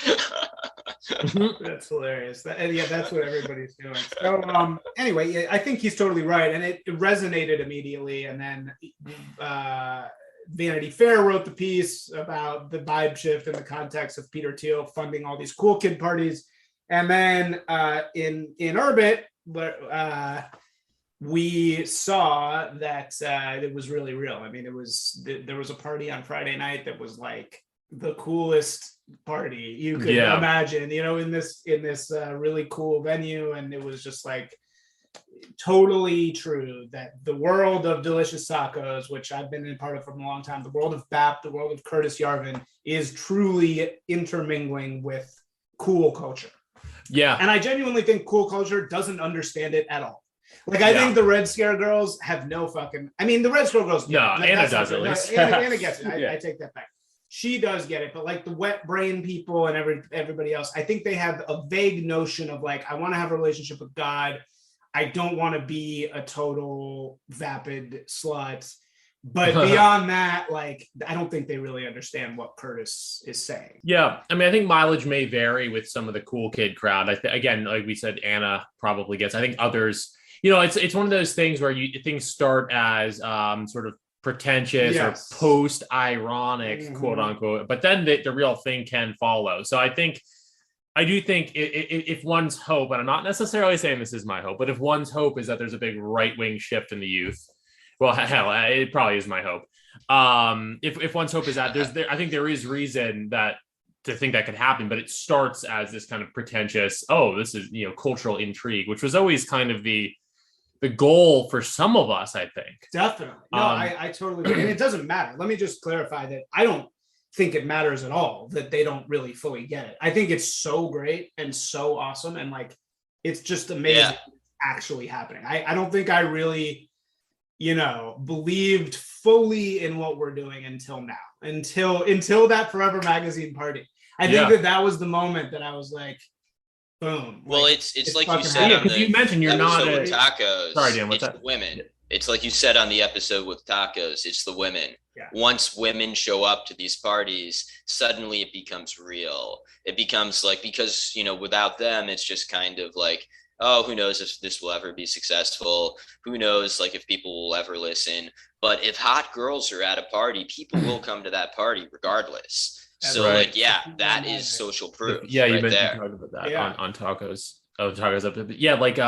That's hilarious. That's what everybody's doing. So anyway, I think he's totally right. And it resonated immediately. And then Vanity Fair wrote the piece about the vibe shift in the context of Peter Thiel funding all these cool kid parties. And then in Urbit, we saw that it was really real. I mean, there was a party on Friday night that was like the coolest party you could imagine, in this really cool venue. And it was just like totally true that the world of Delicious Tacos, which I've been a part of for a long time, the world of BAP, the world of Curtis Yarvin, is truly intermingling with cool culture. Yeah. And I genuinely think cool culture doesn't understand it at all. Like, I think the Red Scare girls have no fucking... I mean, the Red Scare girls... Anna does at least. Anna gets it. I take that back. She does get it. But, like, the wet brain people and everybody else, I think they have a vague notion of, like, I want to have a relationship with God. I don't want to be a total vapid slut. But beyond that, like, I don't think they really understand what Curtis is saying. Yeah. I mean, I think mileage may vary with some of the cool kid crowd. Again, like we said, Anna probably gets. I think others... it's one of those things where things start as sort of pretentious or post-ironic, quote unquote, but then the real thing can follow. So I do think if one's hope, and I'm not necessarily saying this is my hope, but if one's hope is that there's a big right-wing shift in the youth, well, hell, it probably is my hope. If one's hope is that I think there is reason to think that could happen, but it starts as this kind of pretentious, this is, cultural intrigue, which was always kind of the goal for some of us, I think. Definitely. No, I totally agree. And it doesn't matter. Let me just clarify that I don't think it matters at all that they don't really fully get it. I think it's so great and so awesome. And like, it's just amazing actually happening. I don't think I really, believed fully in what we're doing until now, until that Forever Magazine party. I think that was the moment that I was like, boom. Well, it's like you said on the you mentioned you're not with tacos. Sorry, Dan, what's it's that? The women. It's like you said on the episode with tacos. It's the women. Yeah. Once women show up to these parties, suddenly it becomes real. It becomes like, because without them, it's just kind of like, oh, who knows if this will ever be successful? Who knows, like, if people will ever listen? But if hot girls are at a party, people will come to that party regardless. So that is social proof. Yeah, you mentioned talking about that on tacos. Oh, tacos up there. But yeah, like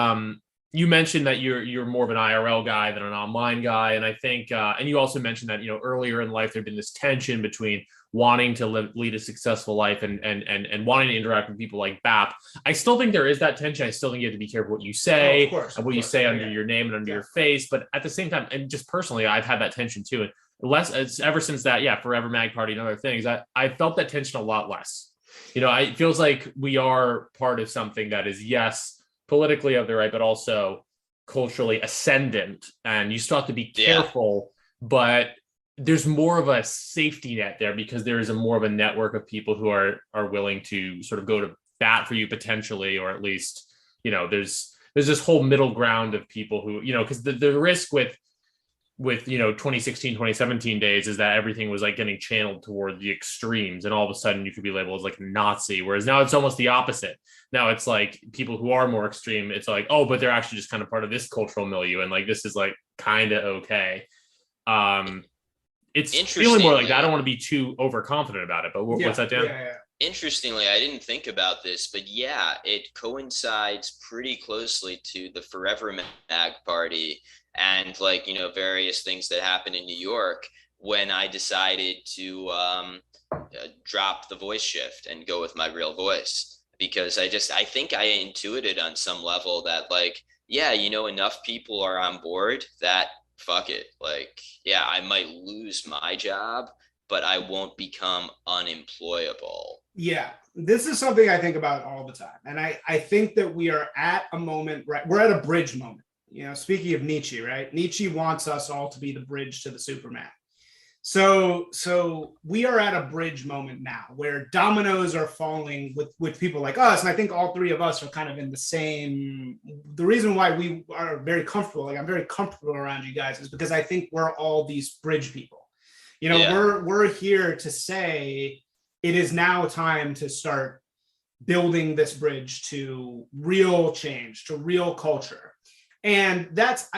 you mentioned that you're more of an IRL guy than an online guy, and I think and you also mentioned that earlier in life there'd been this tension between wanting to lead a successful life and wanting to interact with people like BAP. I still think there is that tension. I still think you have to be careful what you say and what you say under your name and under your face. But at the same time, and just personally, I've had that tension too. And it's ever since that, Forever Mag Party and other things, I felt that tension a lot less. It feels like we are part of something that is, yes, politically of the right, but also culturally ascendant. And you still have to be careful, but there's more of a safety net there because there is more of a network of people who are willing to sort of go to bat for you potentially, or at least there's this whole middle ground of people who, because the risk with 2016, 2017 days is that everything was like getting channeled toward the extremes, and all of a sudden you could be labeled as like a Nazi, whereas now it's almost the opposite. Now it's like people who are more extreme, it's like, oh, but they're actually just kind of part of this cultural milieu, and like this is like kind of okay. It's feeling more like that. I don't want to be too overconfident about it, but what's that, Dan? Yeah. Interestingly, I didn't think about this, but yeah, it coincides pretty closely to the Forever Mag Party and like, various things that happened in New York when I decided to drop the voice shift and go with my real voice, because I think I intuited on some level that like, yeah, enough people are on board that fuck it. Like, yeah, I might lose my job, but I won't become unemployable. Yeah, this is something I think about all the time. And I think that we are at a moment, right? We're at a bridge moment. Speaking of Nietzsche, right? Nietzsche wants us all to be the bridge to the Superman. So we are at a bridge moment now where dominoes are falling with people like us. And I think all three of us are kind of in the same. The reason why we are very comfortable, like I'm very comfortable around you guys, is because I think we're all these bridge people. We're here to say it is now time to start building this bridge to real change, to real culture. And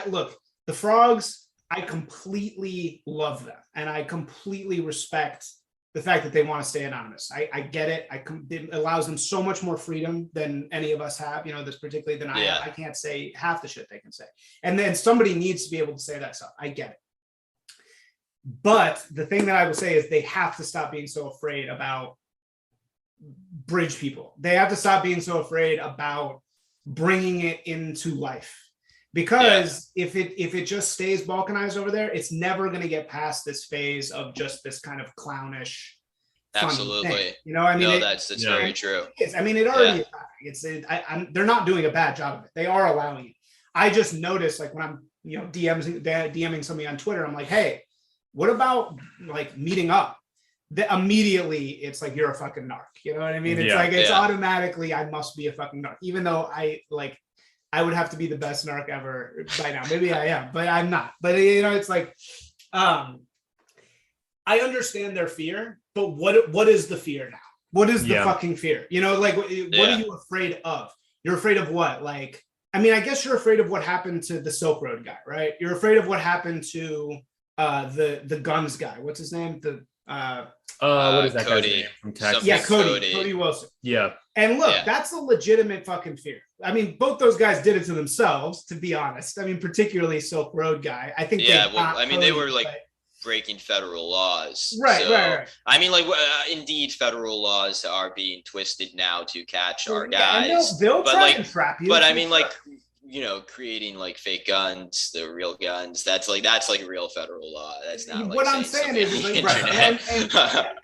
look, the frogs, I completely love them. And I completely respect the fact that they want to stay anonymous. I get it. It allows them so much more freedom than any of us have, this particularly than I have. I can't say half the shit they can say. And then somebody needs to be able to say that stuff. I get it. But the thing that I will say is they have to stop being so afraid about bridge people. They have to stop being so afraid about bringing it into life. Because if it just stays balkanized over there, it's never going to get past this phase of just this kind of clownish. Absolutely. Thing. I mean, no, that's very true. It is. I mean, it already is. They're not doing a bad job of it. They are allowing it. I just noticed, like when I'm DMing somebody on Twitter, I'm like, hey, what about like meeting up? Immediately it's like, you're a fucking narc. You know what I mean? It's it's automatically I must be a fucking narc, even though I would have to be the best narc ever by now. Maybe I am, but I'm not. But it's like, I understand their fear, but what is the fear now? What is the fucking fear? What are you afraid of? You're afraid of what? Like, I mean, I guess you're afraid of what happened to the Silk Road guy, right? You're afraid of what happened to the guns guy. What's his name? What is that Cody guy's name from Texas? Yeah, Cody Wilson. Yeah. And look, that's a legitimate fucking fear. I mean, both those guys did it to themselves, to be honest. I mean, particularly Silk Road guy. I think they were like breaking federal laws. Right. I mean, like, indeed, federal laws are being twisted now to catch our guys. And they'll try and trap you. But I mean, like, creating like fake guns, the real guns, that's like real federal law. That's not like what I'm saying is like, right.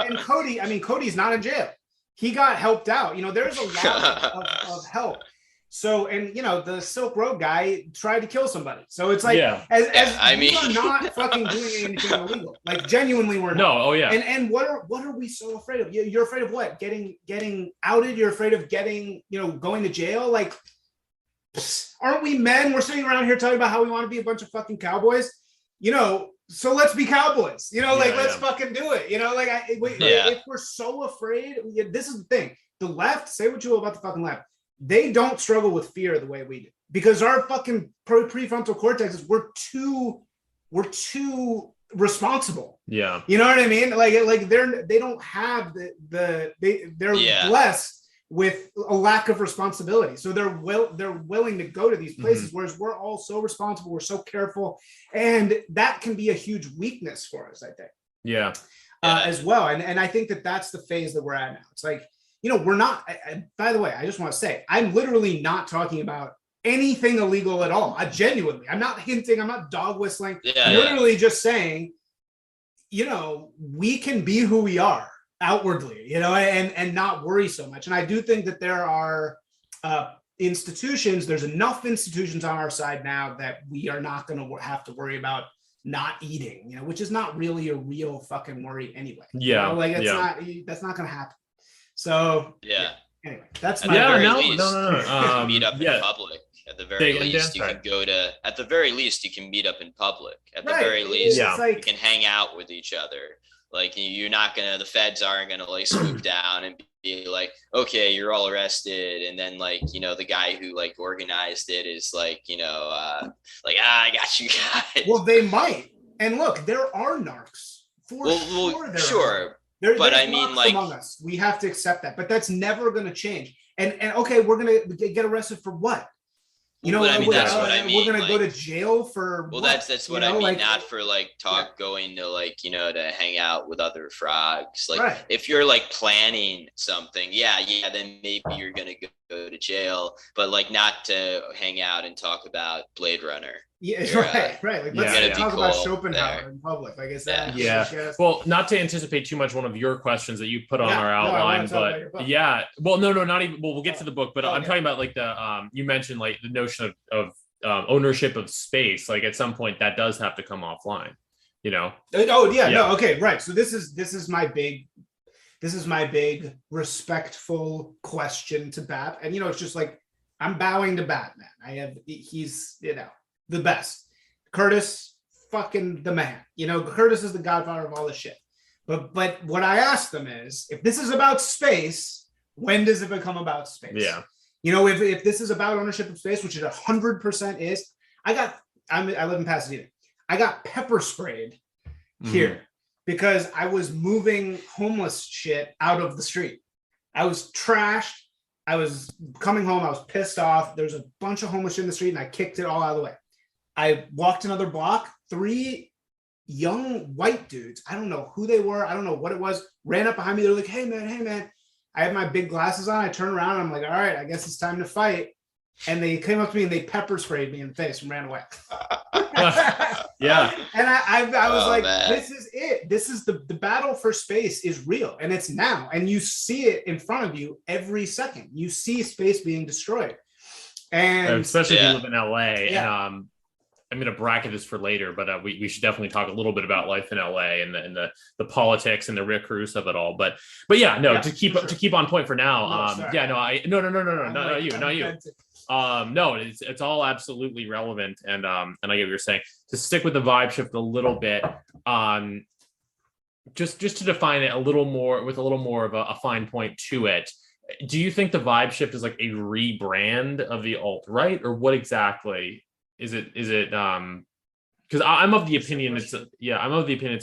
And Cody, I mean, Cody's not in jail. He got helped out. There's a lot of help. So, and the Silk Road guy tried to kill somebody. So it's like, we're not fucking doing anything illegal. Like, genuinely, we're not. No, oh yeah. And what are we so afraid of? You're afraid of what? Getting outed? You're afraid of getting, going to jail? Like, aren't we men? We're sitting around here talking about how we want to be a bunch of fucking cowboys. So let's be cowboys. Let's fucking do it. If we're so afraid, this is the thing. The left, say what you will about the fucking left, they don't struggle with fear the way we do, because our fucking prefrontal cortexes, we're too responsible. Yeah. You know what I mean? Like they don't have they're blessed with a lack of responsibility. So they're willing to go to these places, whereas we're all so responsible, we're so careful, and that can be a huge weakness for us, I think. Yeah. As well. And I think that's the phase that we're at now. It's like, we're not, by the way, I just want to say, I'm literally not talking about anything illegal at all. I'm not hinting, I'm not dog whistling. I'm literally just saying, we can be who we are outwardly, and not worry so much. And I do think that there are institutions, there's enough institutions on our side now that we are not going to have to worry about not eating, which is not really a real fucking worry anyway. Yeah. That's not going to happen. So Anyway, that's my no. Meet up in public. At the very least, you can go to. At the very least, you can meet up in public. At the very least, you can hang out with each other. Like you're not gonna. The feds aren't gonna like swoop down and be like, okay, you're all arrested, and then like the guy who like organized it is like I got you guys. Well, they might. And look, there are narcs. Sure. But I mean, like, among us, we have to accept that. But that's never going to change. And okay, we're going to get arrested for what? That's what I mean. We're going to go to jail for. Well, that's what I mean. Like, not for like going to like to hang out with other frogs. Like if you're like planning something, then maybe you're going to go to jail. But like not to hang out and talk about Blade Runner. Yeah, right. Like let's talk about Schopenhauer in public. Like is that? Yeah. Well, not to anticipate too much one of your questions that you put on our outline, but Well, no, not even. Well, we'll get to the book, but I'm talking about like the you mentioned like the notion of ownership of space. Like at some point that does have to come offline. Okay, right. So this is my big respectful question to Bap, and it's just like I'm bowing to Batman. He's the best. Curtis, fucking the man. Curtis is the godfather of all this shit. But what I asked them is, if this is about space, when does it become about space? Yeah. If this is about ownership of space, which it 100% is, I live in Pasadena. I got pepper sprayed here because I was moving homeless shit out of the street. I was trashed. I was coming home. I was pissed off. There was a bunch of homeless shit in the street and I kicked it all out of the way. I walked another block, 3 young white dudes, I don't know who they were, I don't know what it was, ran up behind me. They're like, hey man. I had my big glasses on. I turned around and I'm like, all right, I guess it's time to fight. And they came up to me and they pepper sprayed me in the face and ran away. Yeah. And I was like, man. This is it. This is the battle for space is real. And it's now. And you see it in front of you every second. You see space being destroyed. And especially if you live in LA. Yeah. And I'm going to bracket this for later, but we should definitely talk a little bit about life in LA and the politics and the Rick Roos of it all. But to keep on point for now. No, you. No, it's all absolutely relevant, and I get what you're saying. To stick with the vibe shift a little bit, just to define it a little more with a little more of a fine point to it. Do you think the vibe shift is like a rebrand of the alt-right, or what exactly is it? Because I'm of the opinion it's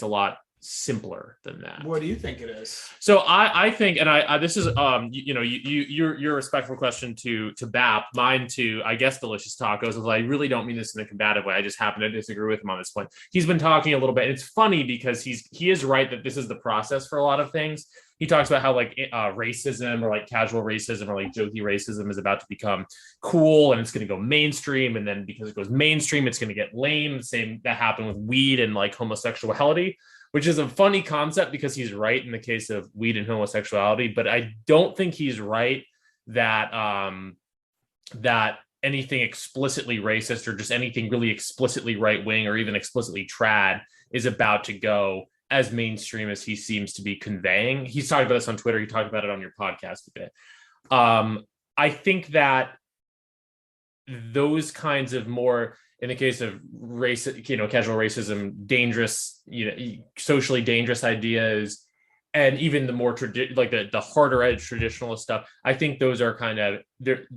a lot simpler than that. What do you think it is? So I think, and I this is your respectful question to BAP, mine to I guess Delicious Tacos. I really don't mean this in a combative way. I just happen to disagree with him on this point. He's been talking a little bit. And it's funny because he is right that this is the process for a lot of things. He talks about how like racism or like casual racism or like jokey racism is about to become cool and it's going to go mainstream. And then because it goes mainstream, it's going to get lame. The same that happened with weed and like homosexuality, which is a funny concept because he's right in the case of weed and homosexuality. But I don't think he's right that that anything explicitly racist or just anything really explicitly right wing or even explicitly trad is about to go as mainstream as he seems to be conveying. He's talking about this on Twitter. He talked about it on your podcast a bit. I think that those kinds of more, in the case of race, casual racism, dangerous, socially dangerous ideas, and even the more the harder edge traditionalist stuff, I think those are kind of the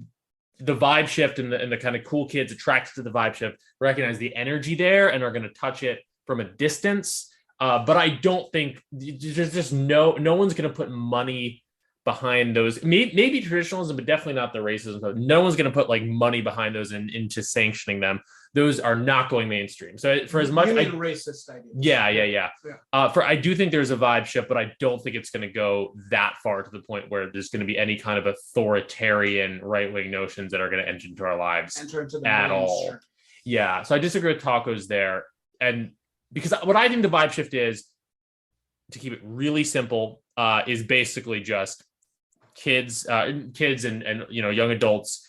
vibe shift and the kind of cool kids attracted to the vibe shift recognize the energy there and are going to touch it from a distance. But I don't think there's just no one's going to put money behind those. Maybe traditionalism, but definitely not the racism. No one's going to put like money behind those and into sanctioning them. Those are not going mainstream. So for as much racist ideas. Yeah. I do think there's a vibe shift, but I don't think it's going to go that far to the point where there's going to be any kind of authoritarian right-wing notions that are going to enter into our lives at all. Yeah. So I disagree with Tacos there. And because what I think the vibe shift is, to keep it really simple, is basically just kids and young adults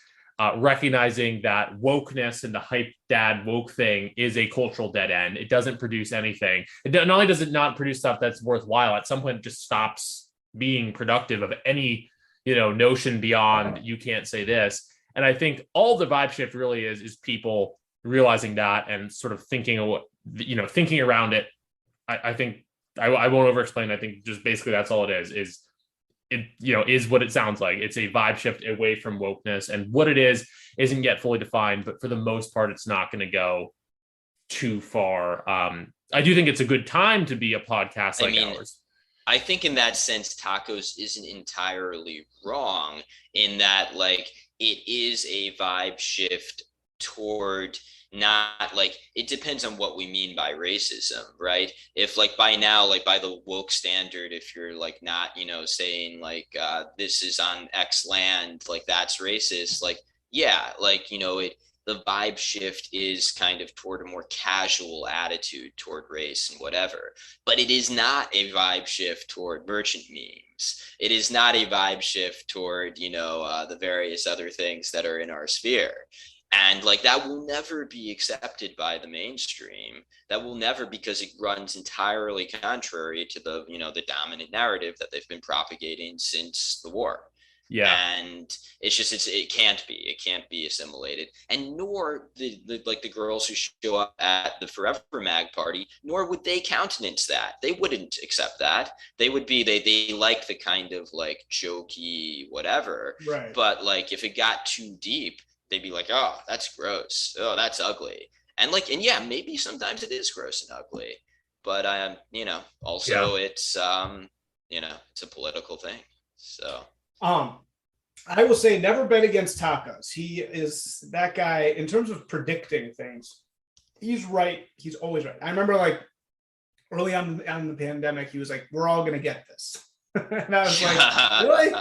recognizing that wokeness and the hype dad woke thing is a cultural dead end. It doesn't produce anything. Not only does it not produce stuff that's worthwhile, at some point it just stops being productive of any notion beyond you can't say this. And I think all the vibe shift really is people realizing that and sort of thinking around it. I think I won't over explain. I think just basically that's all it is what it sounds like. It's a vibe shift away from wokeness, and what it is isn't yet fully defined, but for the most part, it's not going to go too far. I do think it's a good time to be a podcast like ours. I think in that sense, tacos isn't entirely wrong in that, like, it is a vibe shift toward not like, it depends on what we mean by racism, right? If like by now, like by the woke standard, if you're like not, saying like this is on X land, like that's racist, like, yeah, like, the vibe shift is kind of toward a more casual attitude toward race and whatever. But it is not a vibe shift toward merchant memes. It is not a vibe shift toward, the various other things that are in our sphere. And like that will never be accepted by the mainstream. That will never, because it runs entirely contrary to the, the dominant narrative that they've been propagating since the war. Yeah. And it can't be assimilated. And nor the girls who show up at the Forever Mag party, nor would they countenance that. They wouldn't accept that. They would be, they like the kind of like jokey whatever. Right. But like if it got too deep, they'd be like, oh, that's gross. Oh, that's ugly. And like, and yeah, maybe sometimes it is gross and ugly, but also it's it's a political thing. So I will say never bet against tacos. He is that guy in terms of predicting things. He's right. He's always right. I remember like early on in the pandemic, he was like, we're all going to get this. And I was like, really?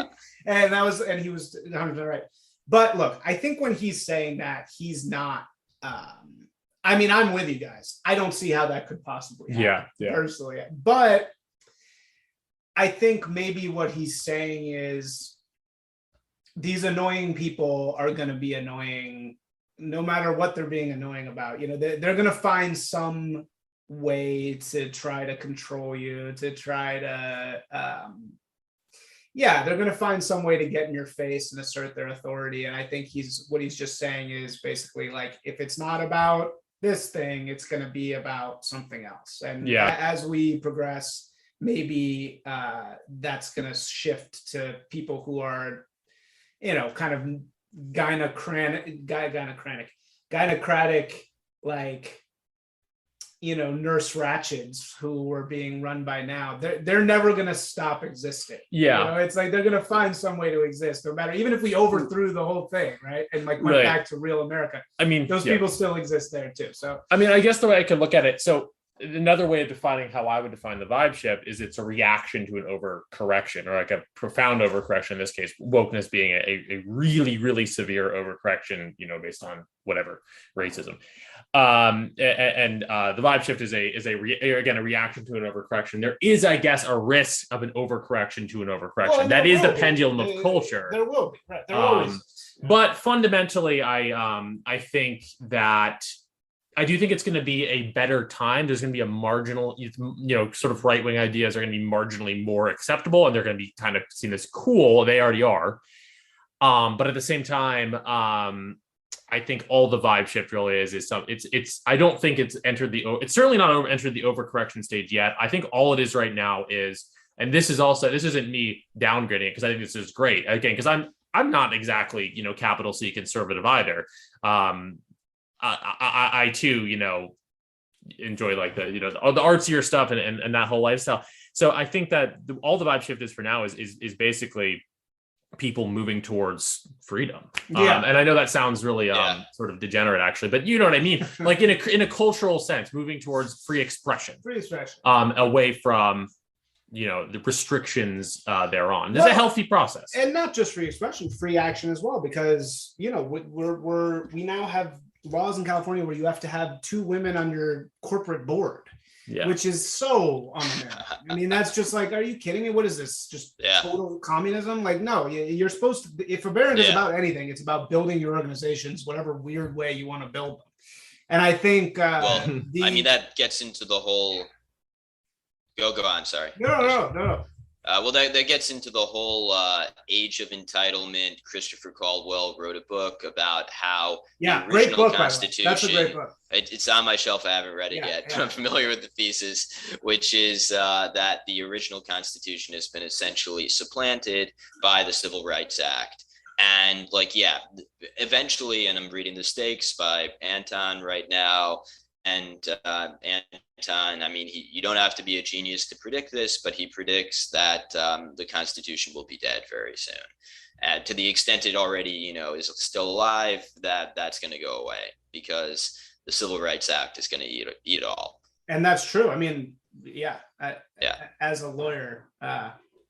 And he was 100% right. But look, I think when he's saying that, he's not, I'm with you guys. I don't see how that could possibly happen personally. But I think maybe what he's saying is these annoying people are going to be annoying no matter what they're being annoying about. They're going to find some way to try to control you, to try to, they're going to find some way to get in your face and assert their authority. And I think what he's just saying is basically like, if it's not about this thing, it's going to be about something else. And as we progress, maybe that's going to shift to people who are, kind of gynocratic, like, Nurse Ratchets who were being run by now. They're never going to stop existing. Yeah. It's like they're going to find some way to exist no matter, even if we overthrew the whole thing, right? And like went back to real America. Those people still exist there too. So I guess the way I could look at it, so another way of defining how I would define the vibe shift is it's a reaction to an overcorrection, or like a profound overcorrection. In this case, wokeness being a really, really severe overcorrection, based on whatever racism. The vibe shift is a reaction to an overcorrection. There is, I guess, a risk of an overcorrection to an overcorrection. Well, that is the pendulum of culture. There will be, right? There always is. But fundamentally, I think that I do think it's going to be a better time. There's going to be a marginal, sort of right-wing ideas are going to be marginally more acceptable, and they're going to be kind of seen as cool. They already are. But at the same time, I think all the vibe shift really is I don't think it's it's certainly not entered the overcorrection stage yet. I think all it is right now is, and this isn't me downgrading it, because I think this is great. Again, because I'm not exactly, capital C conservative either. I too, enjoy like the artsier stuff and that whole lifestyle. So I think that all the vibe shift is for now is basically people moving towards freedom. And I know that sounds really sort of degenerate actually, but you know what I mean? Like in a cultural sense, moving towards free expression. Away from the restrictions thereon. It's a healthy process, and not just free expression, free action as well, because we now have laws in California where you have to have 2 women on your corporate board, which is so un-American. That's just like, are you kidding me? What is this? Just total communism? Like, no, you're supposed to, if America is about anything, it's about building your organizations, whatever weird way you want to build them. And I think, that gets into the whole, go on. Sorry. No. Well, that gets into the whole age of entitlement. Christopher Caldwell wrote a book about how the great original book, Constitution. That's a great book. It's on my shelf. I haven't read it yet, but I'm familiar with the thesis, which is that the original Constitution has been essentially supplanted by the Civil Rights Act. And eventually, and I'm reading The Stakes by Anton right now. And Anton, I mean, you don't have to be a genius to predict this, but he predicts that the Constitution will be dead very soon. And to the extent it already, is still alive, that's going to go away because the Civil Rights Act is going to eat it all. And that's true. I mean, as a lawyer,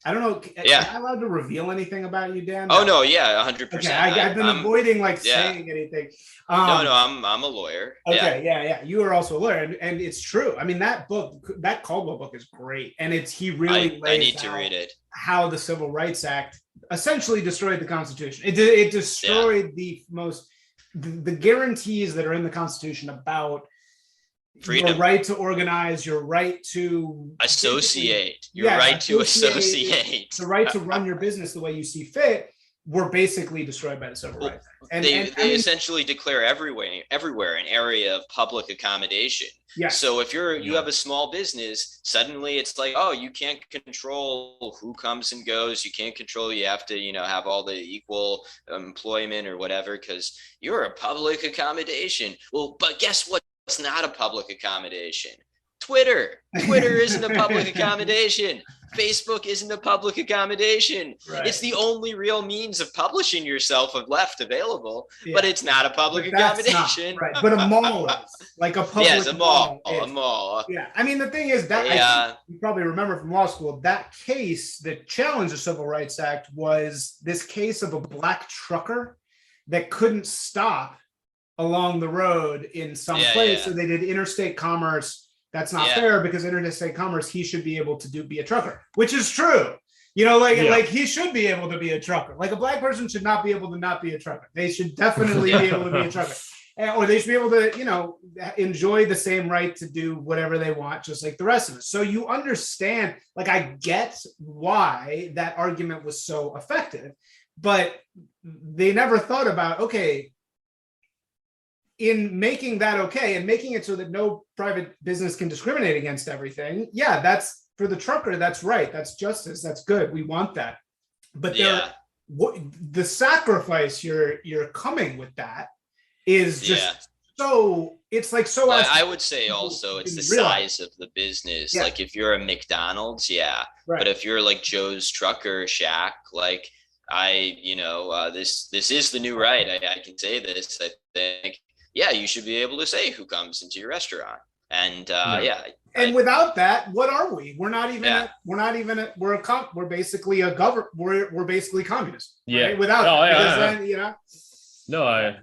I don't know. Am I allowed to reveal anything about you, Dan? Oh no, 100%. Okay, I've been avoiding saying anything. No, I'm a lawyer. Okay, yeah. You are also a lawyer, and it's true. I mean, that Caldwell book is great, and he really I need to read it. How the Civil Rights Act essentially destroyed the Constitution. It destroyed the guarantees that are in the Constitution about freedom, your right to organize, your right to associate, your right to associate, the right to run your business the way you see fit, were basically destroyed by the Civil Rights Act. And they essentially declare everywhere an area of public accommodation. Yeah. So if you have a small business, suddenly it's like, oh, you can't control who comes and goes. You can't control. You have to, have all the equal employment or whatever because you're a public accommodation. Well, but guess what? It's not a public accommodation. Twitter isn't a public accommodation. Facebook isn't a public accommodation. Right. It's the only real means of publishing yourself left available, but it's not a public accommodation. Not, right. But a mall is like a public. Yes, a mall. A mall. Yeah. I mean, the thing is that you probably remember from law school, that case that challenged the Civil Rights Act was this case of a black trucker that couldn't stop along the road in some place. So they did interstate commerce. That's not fair because interstate commerce, he should be able to be a trucker, which is true. Like he should be able to be a trucker. Like a black person should not be able to not be a trucker. They should definitely be able to be a trucker. Or they should be able to, enjoy the same right to do whatever they want, just like the rest of us. So you understand, I get why that argument was so effective, but they never thought about, okay, in making that okay and making it so that no private business can discriminate against everything. Yeah, that's for the trucker. That's right. That's justice. That's good. We want that. But the sacrifice you're coming with that is just so it's like so. Well, I would say also it's the size of the business. Like if you're a McDonald's, but if you're like Joe's Trucker Shack, like this is the new right. I can say this. I think. Yeah, you should be able to say who comes into your restaurant, and And without that, what are we? We're not even. We're basically a government. We're basically communist. Yeah. Right? Without then, No,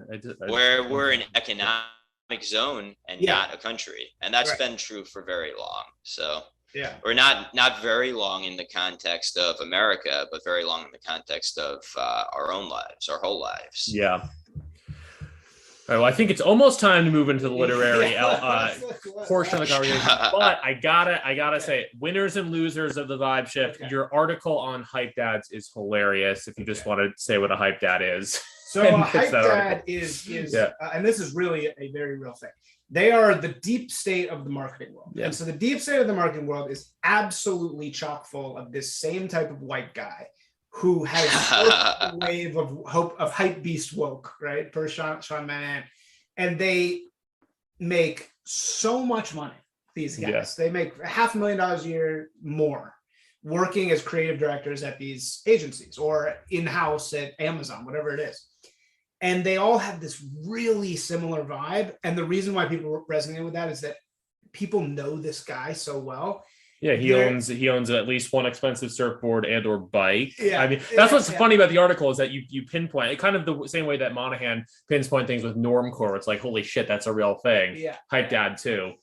we're an economic zone and not a country, and that's been true for very long. So or not very long in the context of America, but very long in the context of our own lives, our whole lives. Yeah. Well, I think it's almost time to move into the literary portion of the conversation. But I gotta say, winners and losers of the vibe shift. Okay. Your article on hype dads is hilarious. If you just want to say what a hype dad is. So a hype dad is and this is really a very real thing. They are the deep state of the marketing world. Yeah. And so the deep state of the marketing world is absolutely chock full of this same type of white guy who has a wave of hype beast woke, right? Per Sean Manahan. And they make so much money, these guys. Yeah. They make $500,000 a year more working as creative directors at these agencies or in-house at Amazon, whatever it is. And they all have this really similar vibe. And the reason why people resonate with that is that people know this guy so well. Yeah, he owns at least one expensive surfboard and or bike. Yeah, I mean, that's what's funny about the article is that you pinpoint it kind of the same way that Monahan pinpoint things with normcore. It's like, holy shit, that's a real thing. Yeah, hype dad too.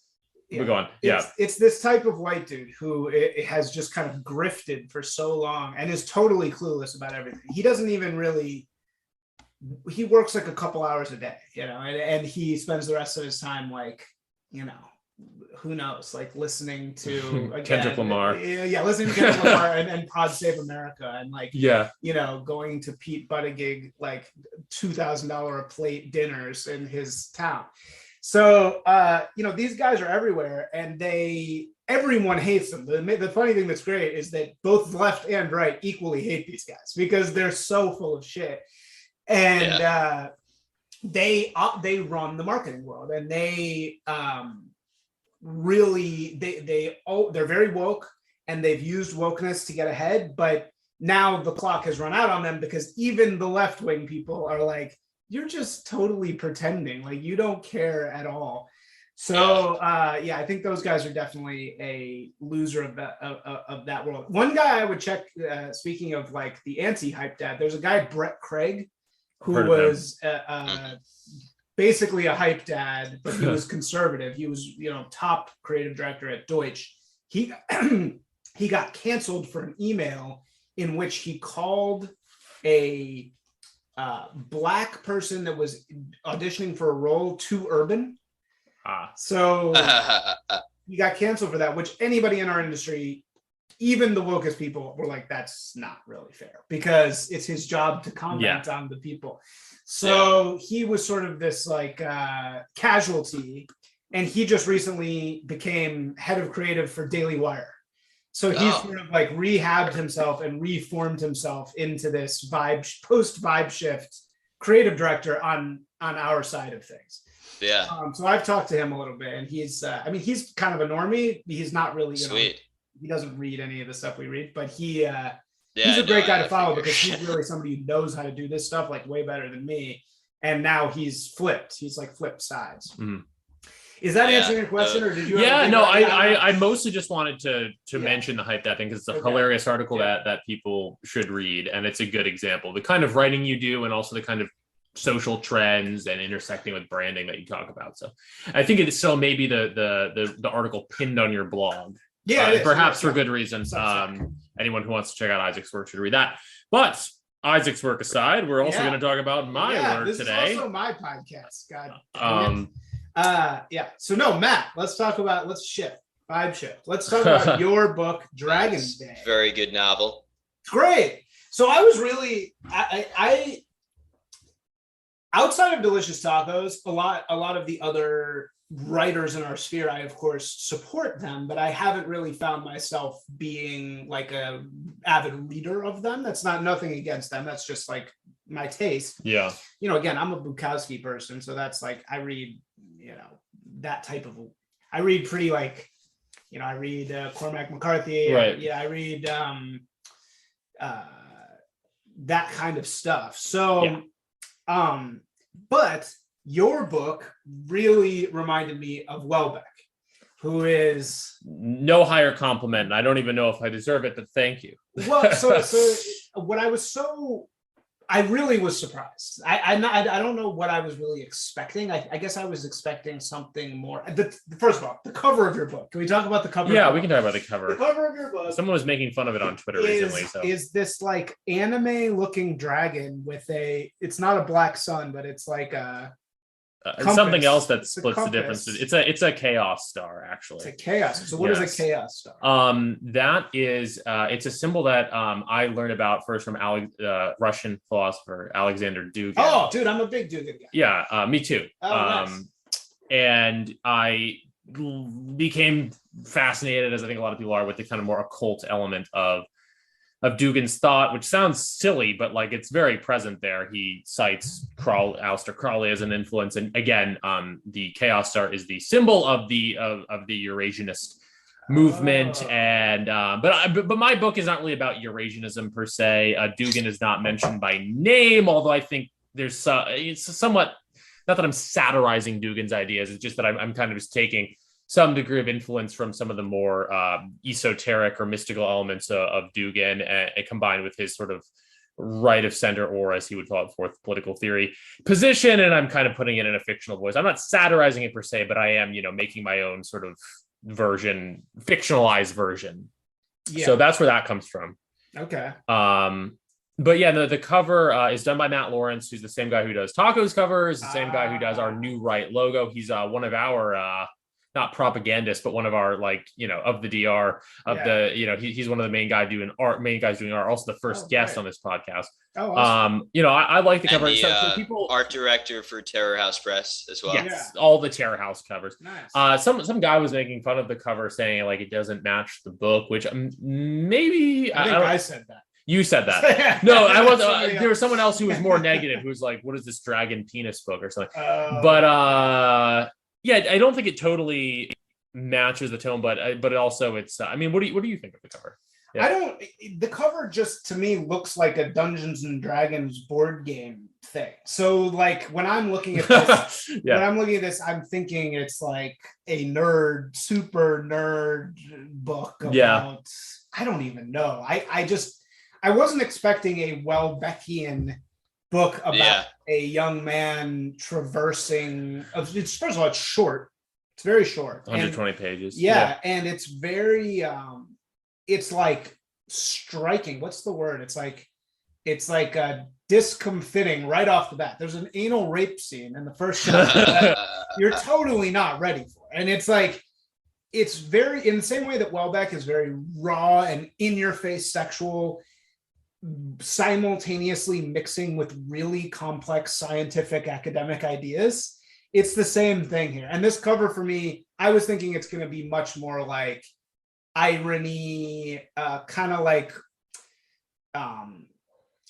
We're going. It's this type of white dude who has just kind of grifted for so long and is totally clueless about everything. He doesn't even really. He works like a couple hours a day, and he spends the rest of his time who knows, like listeing to again, Kendrick Lamar. Listening to Kendrick Lamar and Pod Save America, and like, yeah, going to Pete Buttigieg like $2,000 a plate dinners in his town. So these guys are everywhere, and everyone hates them. The funny thing that's great is that both left and right equally hate these guys because they're so full of shit, and they run the marketing world, and they really they're very woke, and they've used wokeness to get ahead, but now the clock has run out on them because even the left-wing people are like, you're just totally pretending, like you don't care at all. So I think those guys are definitely a loser of that world. One guy I would check, speaking of like the anti-hype dad, there's a guy, Brett Craig, who was basically a hype dad, but he was conservative. He was, top creative director at Deutsch. He got canceled for an email in which he called a black person that was auditioning for a role too urban. So he got canceled for that, which anybody in our industry, even the wokest people, were like, that's not really fair, because it's his job to comment on the people. So he was sort of this like casualty, and he just recently became head of creative for Daily Wire. So he's sort of like rehabbed himself and reformed himself into this post vibe shift creative director on our side of things. Yeah. So I've talked to him a little bit, and he's he's kind of a normie. He's not really sweet. He doesn't read any of the stuff we read, but he's a great guy to follow because he's really somebody who knows how to do this stuff like way better than me. And now he's flipped. He's like flipped sides. Mm. Is that answering your question, or did you? I mostly just wanted to mention the hype that thing because it's a hilarious article that people should read, and it's a good example. The kind of writing you do, and also the kind of social trends and intersecting with branding that you talk about. So I think it's still maybe the article pinned on your blog. Yeah, perhaps for good reason. Anyone who wants to check out Isaac's work should read that. But Isaac's work aside, we're also going to talk about my work today. This is also my podcast. God. So no, Matt, let's talk about vibe shift. Let's talk about your book, Dragon Day. Very good novel. It's great. So I was really I outside of Delicious Tacos, a lot of the other writers in our sphere, I of course support them, but I haven't really found myself being like a avid reader of them. That's nothing against them. That's just like my taste. Yeah. Again, I'm a Bukowski person, so that's like I read, that type of. I read pretty like, I read Cormac McCarthy. Right. I read that kind of stuff. So, but your book really reminded me of Welbeck, who is no higher compliment. I don't even know if I deserve it, but thank you. Well, so what I really was surprised. I don't know what I was really expecting. I guess I was expecting something more. First of all, the cover of your book. Can we talk about the cover? Yeah, we can talk about the cover. The cover of your book. Someone was making fun of it on Twitter recently. So is this like anime-looking dragon with it's not a black sun, but it's like a something else that splits the difference. It's a chaos star, actually. It's a chaos. So what is a chaos star? That is it's a symbol that I learned about first from Russian philosopher Alexander Dugin. Oh, dude, I'm a big Dugin guy. Yeah, me too. Oh, nice. And I became fascinated, as I think a lot of people are, with the kind of more occult element of Dugin's thought, which sounds silly, but like it's very present there. He cites Aleister Crowley as an influence, and again, the Chaos Star is the symbol of the Eurasianist movement. And but my book is not really about Eurasianism per se. Dugin is not mentioned by name, although I think there's it's somewhat, not that I'm satirizing Dugin's ideas. It's just that I'm kind of just taking some degree of influence from some of the more esoteric or mystical elements of Dugin, and combined with his sort of right of center, or as he would call it, fourth political theory position. And I'm kind of putting it in a fictional voice. I'm not satirizing it per se, but I am, making my own sort of fictionalized version. Yeah. So that's where that comes from. Okay. But yeah, the cover is done by Matt Lawrence, who's the same guy who does Tacos covers, the same guy who does our New Right logo. He's one of our not propagandist, but one of our of the DR of the he's one of the main guys doing art. Also the first guest on this podcast. Oh, awesome. I like the cover. And the so people, art director for Terror House Press as well. Yes, all the Terror House covers. Nice. Some guy was making fun of the cover, saying like it doesn't match the book, which maybe I think I said that. You said that. No, I was. There was someone else who was more negative, who was like, "What is this dragon penis book or something?" But yeah, I don't think it totally matches the tone. But also, it's. I mean, what do you think of the cover? Yeah. I don't. The cover just to me looks like a Dungeons and Dragons board game thing. So like when I'm looking at this, I'm thinking it's like a super nerd book about. I don't even know. I wasn't expecting a Welbeckian book about a young man traversing. First of all, it's short. It's very short. 120 pages. Yeah, and it's very. It's like striking. What's the word? It's like discomfiting right off the bat. There's an anal rape scene in the first chapter that you're totally not ready for, and it's like. It's very in the same way that Welbeck is very raw and in-your-face sexual, simultaneously mixing with really complex scientific academic ideas. It's the same thing here. And this cover for me, I was thinking it's going to be much more like irony, kind of like,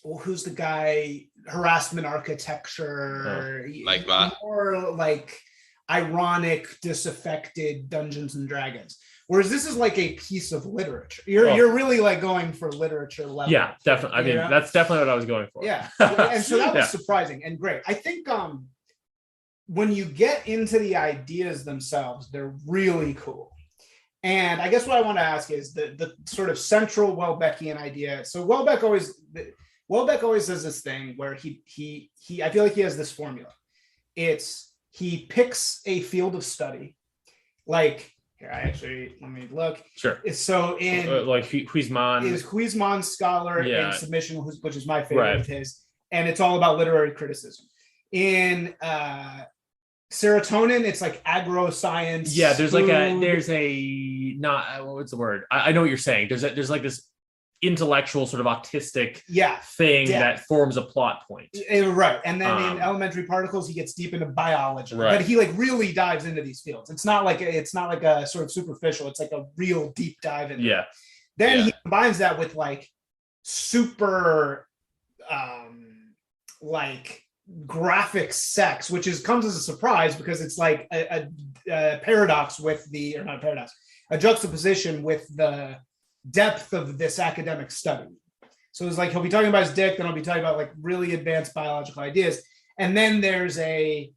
who's the guy? Harassment Architecture. Like that. More like ironic, disaffected Dungeons and Dragons. Whereas this is like a piece of literature. You're really like going for literature level. Yeah, definitely. I mean, that's definitely what I was going for. Yeah. And so that was surprising and great. I think when you get into the ideas themselves, they're really cool. And I guess what I want to ask is the sort of central Welbeckian idea. So Welbeck always does this thing where he I feel like he has this formula. He picks a field of study, like here. Let me look. Sure. So in like Huysman is Huysman scholar in Submission, which is my favorite of his, and it's all about literary criticism. In Serotonin, it's like agroscience. Yeah, there's what's the word? I know what you're saying. There's like this intellectual sort of autistic thing that forms a plot point, right? And then in Elementary Particles he gets deep into biology, but he like really dives into these fields. It's not like a sort of superficial, it's like a real deep dive in then he combines that with like super like graphic sex, which comes as a surprise because it's like a paradox with a juxtaposition with the depth of this academic study. So it's like he'll be talking about his dick, then he'll be talking about like really advanced biological ideas, and then there's a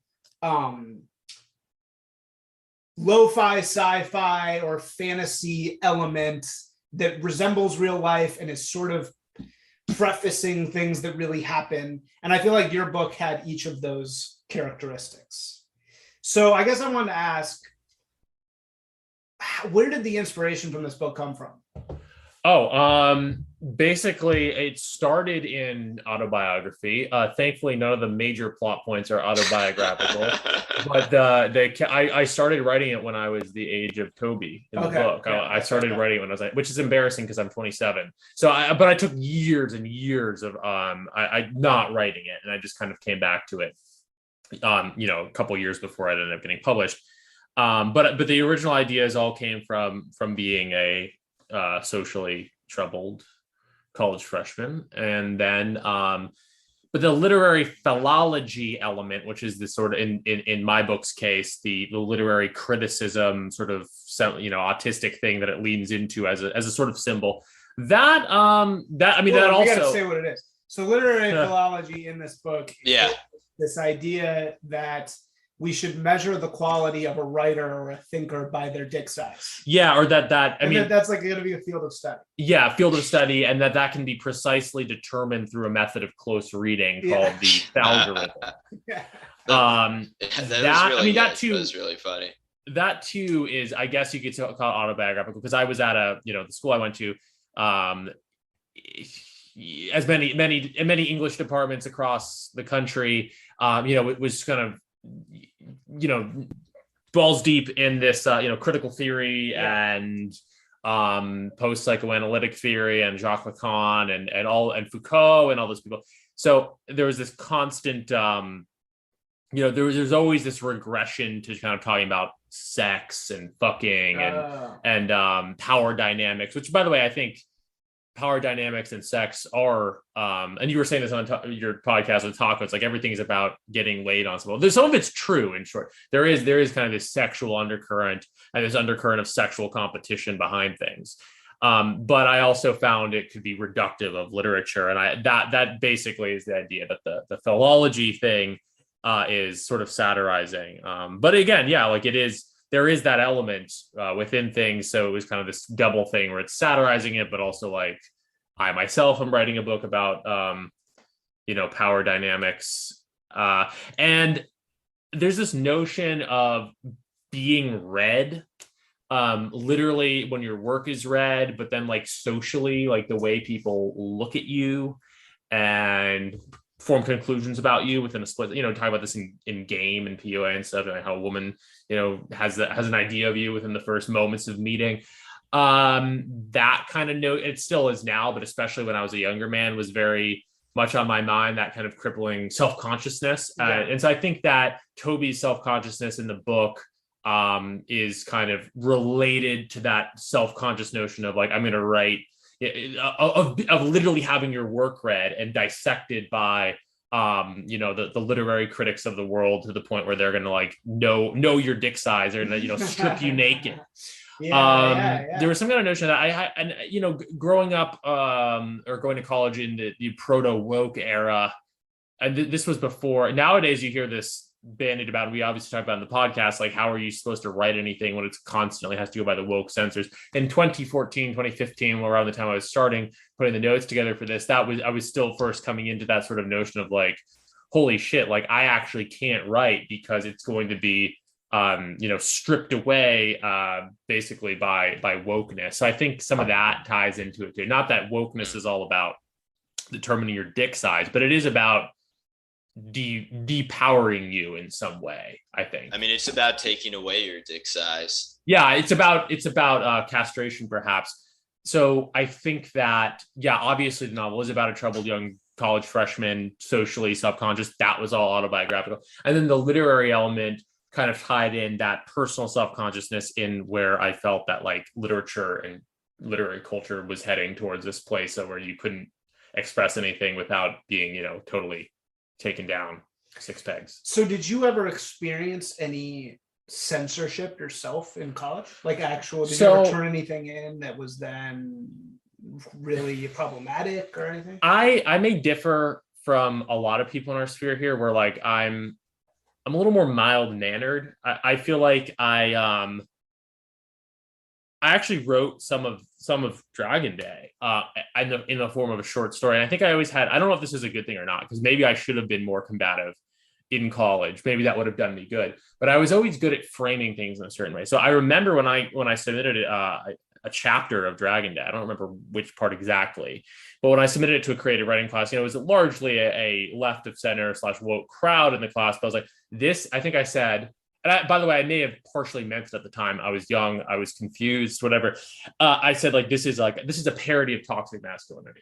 lo-fi sci-fi or fantasy element that resembles real life and is sort of prefacing things that really happen. And I feel like your book had each of those characteristics. So I guess I wanted to ask, where did the inspiration from this book come from? Basically it started in autobiography. Thankfully none of the major plot points are autobiographical, but I started writing it when I was the age of Toby in the book. I started writing it when I was which is embarrassing because I'm 27. But I took years and years of I not writing it, and I just kind of came back to it a couple years before it ended up getting published. But the original ideas all came from being a socially troubled college freshman, and then but the literary philology element, which is the sort of in my book's case, the literary criticism sort of autistic thing that it leans into as a sort of symbol that we gotta say what it is. So literary philology in this book, this idea that we should measure the quality of a writer or a thinker by their dick size. Yeah, or that's like going to be a field of study. Yeah, field of study, and that can be precisely determined through a method of close reading called the algorithm. That was really funny. That too is, I guess you could call it autobiographical, because I was at the school I went to, as many English departments across the country, it was kind of balls deep in this, critical theory and post psychoanalytic theory and Jacques Lacan and Foucault and all those people. So there was this constant, there's always this regression to kind of talking about sex and fucking and power dynamics, which, by the way, I think power dynamics and sex are, and you were saying this on your podcast with Taco, it's like everything is about getting laid on someone. Some of it's true, in short. There is kind of this sexual undercurrent and this undercurrent of sexual competition behind things. But I also found it could be reductive of literature. And that basically is the idea that the philology thing is sort of satirizing. But again, there is that element within things. So it was kind of this double thing where it's satirizing it, but also like I myself am writing a book about, power dynamics. And there's this notion of being read, literally when your work is read, but then like socially, like the way people look at you and form conclusions about you within a split, talk about this in game and POA and stuff, and how a woman, has an idea of you within the first moments of meeting. That kind of note, it still is now, but especially when I was a younger man, was very much on my mind, that kind of crippling self-consciousness. And so I think that Toby's self-consciousness in the book is kind of related to that self-conscious notion of like, I'm going to write of literally having your work read and dissected by the literary critics of the world, to the point where they're going to like know your dick size, or strip you naked. There was some kind of notion that I and growing up or going to college in the proto woke era, and this was before. Nowadays you hear this bandied about, and we obviously talk about in the podcast, like how are you supposed to write anything when it's constantly has to go by the woke censors. In 2014, 2015, around the time I was starting putting the notes together for this, I was still first coming into that sort of notion of like, holy shit, like I actually can't write because it's going to be stripped away basically by wokeness. So I think some of that ties into it too. Not that wokeness is all about determining your dick size, but it is about depowering you in some way, I think. I mean, it's about taking away your dick size. Yeah, it's about castration, perhaps. So I think that, obviously the novel is about a troubled young college freshman, socially self-conscious. That was all autobiographical. And then the literary element kind of tied in that personal self-consciousness, in where I felt that like literature and literary culture was heading towards this place where you couldn't express anything without being, totally taken down 6 pegs. So did you ever experience any censorship yourself in college? Like did you ever turn anything in that was then really problematic or anything? I may differ from a lot of people in our sphere here, where like I'm a little more mild-mannered. I feel like I actually wrote some of Dragon Day in the form of a short story. And I think I always had, I don't know if this is a good thing or not, because maybe I should have been more combative in college. Maybe that would have done me good, but I was always good at framing things in a certain way. So I remember when I submitted a chapter of Dragon Day, I don't remember which part exactly, but when I submitted it to a creative writing class, it was largely a left of center / woke crowd in the class. But I was like, this, I think I said, and by the way, I may have partially meant it at the time. I was young, I was confused, whatever. I said like, this is a parody of toxic masculinity.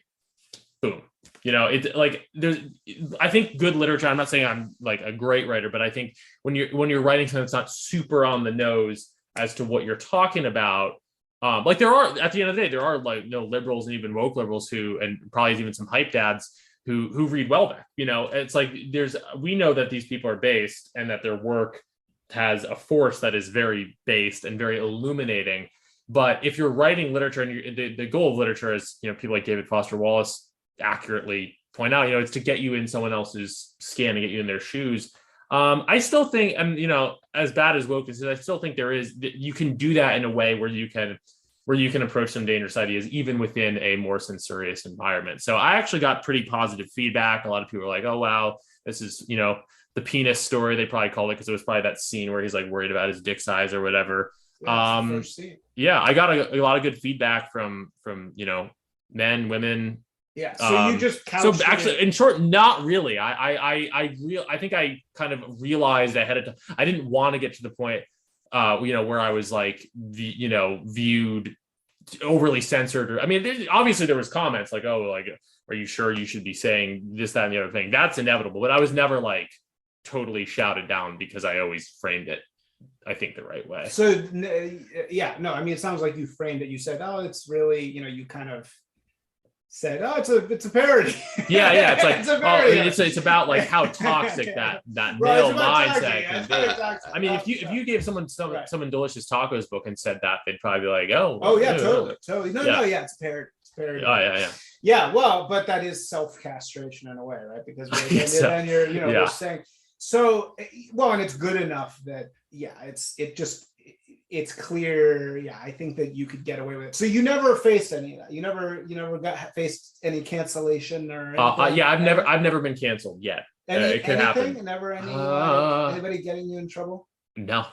Boom. It's like I think good literature. I'm not saying I'm like a great writer, but I think when you're writing something that's not super on the nose as to what you're talking about, like there are, at the end of the day, there are like liberals and even woke liberals and probably even some hype dads who read Welbeck. It's like we know that these people are based, and that their work has a force that is very based and very illuminating. But if you're writing literature, and the goal of literature is, people like David Foster Wallace accurately point out, it's to get you in someone else's skin, to get you in their shoes. I still think, and as bad as woke is, I still think you can do that in a way where you can approach some dangerous ideas, even within a more censorious environment. So I actually got pretty positive feedback. A lot of people were like, oh, wow, this is, the penis story, they probably called it, because it was probably that scene where he's like worried about his dick size or whatever. I got a lot of good feedback from men, women. Yeah. So you just actually, in short, not really. I think I kind of realized ahead of time. I didn't want to get to the point where I was like, viewed overly censored. Or, I mean, obviously there was comments like, oh, like, are you sure you should be saying this, that, and the other thing? That's inevitable. But I was never like totally shouted down because I always framed it, I think, the right way. So, yeah, no, I mean, it sounds like you framed it. You said, oh, it's really, you kind of said, oh, it's a parody. Yeah. It's like, it's about like how toxic that male mindset can be. I mean, if you gave someone someone Delicious Tacos book and said that, they'd probably be like, oh yeah, totally. No, yeah, it's a parody. Oh yeah. Yeah, well, but that is self-castration in a way, right? Because then you're, we're saying so. Well, and it's good enough that it's clear. Yeah, I think that you could get away with it. So you never faced any of that. You never faced any cancellation or anything? Yeah, I've never been canceled yet. It could happen. Never anybody getting you in trouble? No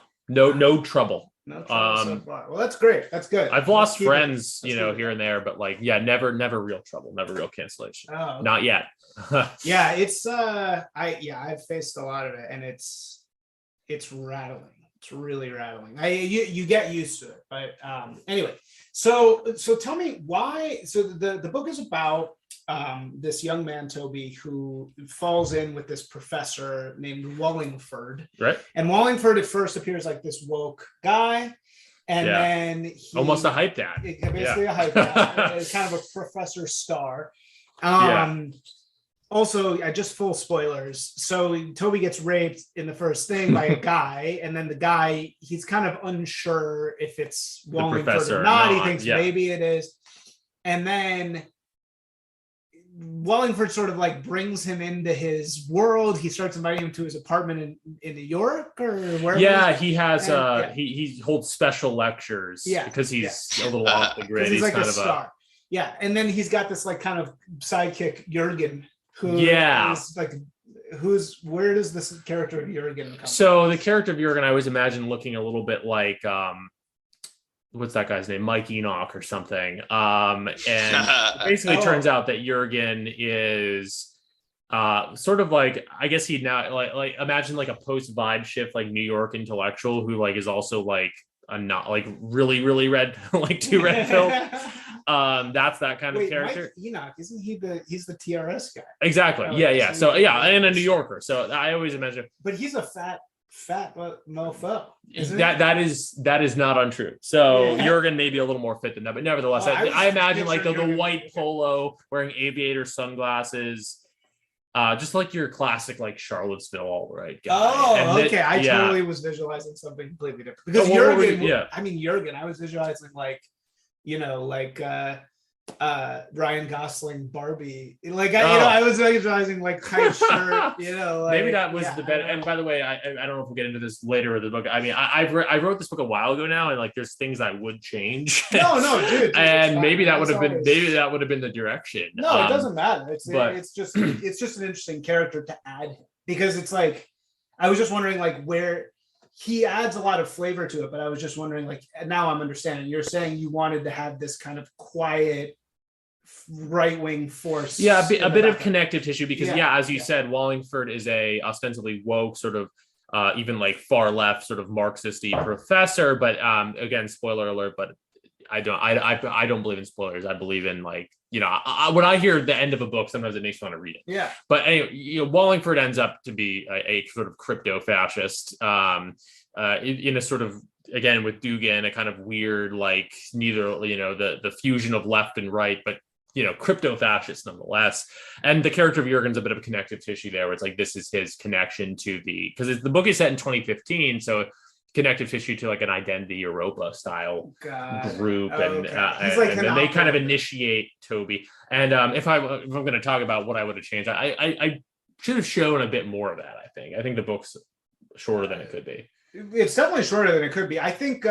trouble. No trouble so far. Well, that's great. That's good. I've lost friends, here and there, but like, yeah, never real trouble, never real cancellation. Oh, okay. Not yet. Yeah, it's I've faced a lot of it, and it's rattling. It's really rattling. You get used to it, but anyway. So tell me why. So the book is about this young man, Toby, who falls in with this professor named Wallingford. Right. And Wallingford at first appears like this woke guy, and then almost a hype dad. Basically a hype dad. It's kind of a professor star. Also, just full spoilers. So Toby gets raped in the first thing by a guy, and then the guy, he's kind of unsure if it's Wallingford or not. He thinks maybe it is. And then Wallingford sort of like brings him into his world. He starts inviting him to his apartment in New York or wherever. Yeah, he has he holds special lectures because he's a little off the grid. He's like kind a star. Yeah, and then he's got this like kind of sidekick Jurgen. Where does this character of Jurgen come from? So the character of Jurgen, I always imagine looking a little bit like what's that guy's name? Mike Enoch or something. And basically turns out that Jurgen is sort of like, I guess he'd now like imagine like a post vibe shift like New York intellectual who like is also like a not like really, really red, like too red filled. That's that kind of character. Mike Enoch, isn't he's the TRS guy? Exactly. Yeah. So and a New Yorker. So I always imagine. But he's a fat mofo. That is not untrue. So Jurgen may be a little more fit than that, but nevertheless, I imagine like the white polo, wearing aviator sunglasses. Just like your classic, like Charlottesville, all right guy. Oh, okay. I totally was visualizing something completely different. Because Jurgen, I was visualizing like, Ryan Gosling Barbie. I was visualizing like tight shirt, maybe that was the better. And by the way, I don't know if we'll get into this later in the book. I mean, I wrote this book a while ago now, and like there's things I would change. No, dude. And maybe that would have been the direction. No, it doesn't matter. It's just an interesting character to add, because it's like I was just wondering like where he adds a lot of flavor to it, but I was just wondering, like, now I'm understanding. You're saying you wanted to have this kind of quiet right-wing force. Yeah, a bit of connective tissue, because as you said, Wallingford is a ostensibly woke sort of even like far left sort of Marxist-y professor. But again, spoiler alert, but I don't believe in spoilers. I believe in like, when I hear the end of a book, sometimes it makes me want to read it. Yeah. But anyway, Wallingford ends up to be a sort of crypto-fascist in a sort of, again, with Dugan, a kind of weird, like neither, the fusion of left and right, but, crypto-fascist nonetheless. And the character of Jurgen's a bit of a connective tissue there, where it's like, this is his connection to because the book is set in 2015. So connective tissue to like an Identity Europa style group, and then they kind of initiate Toby. And if I'm going to talk about what I would have changed, I should have shown a bit more of that. I think the book's shorter than it could be. It's definitely shorter than it could be. I think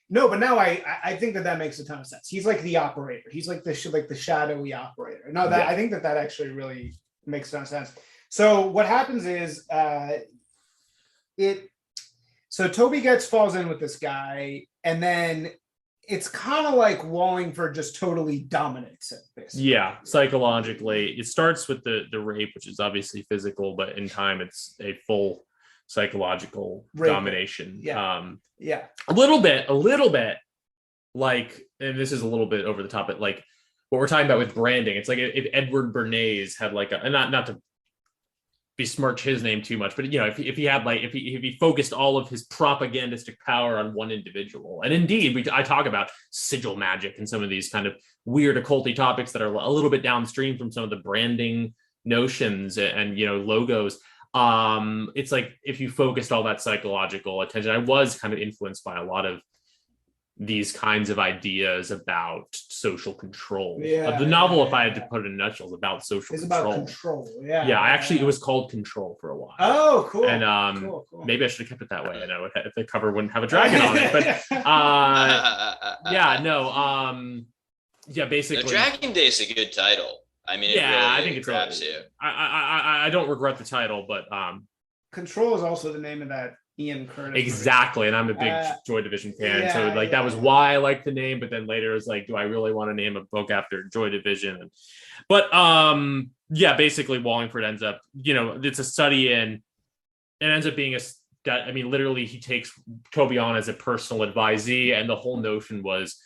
no, but now I think that makes a ton of sense. He's like the operator. He's like the shadowy operator. No, I think that actually really makes a ton of sense. So what happens is So Toby falls in with this guy, and then it's kind of like Wallingford just totally dominates it, basically. Yeah, psychologically. It starts with the rape, which is obviously physical, but in time it's a full psychological Raping. domination. Yeah. A little bit like, and this is a little bit over the top, but like what we're talking about with branding, it's like if Edward Bernays had like and not to besmirch his name too much, but if he had like if he focused all of his propagandistic power on one individual, and indeed I talk about sigil magic and some of these kind of weird occulty topics that are a little bit downstream from some of the branding notions and logos. It's like if you focused all that psychological attention, I was kind of influenced by a lot of these kinds of ideas about social control. The novel, if I had to put it in a nutshell, is about social control. About control. It was called Control for a while. Oh, cool. And cool. Maybe I should have kept it that way. If the cover wouldn't have a dragon on it, but basically, Dragon Day is a good title. I mean, I think it grabs you. I don't regret the title, but Control is also the name of that Ian Curtis. Exactly, and I'm a big Joy Division fan, that was why I liked the name. But then later, it's like, do I really want to name a book after Joy Division? But basically, Wallingford ends up, it's a study in. It ends up being literally, he takes Toby on as a personal advisee, and the whole notion was,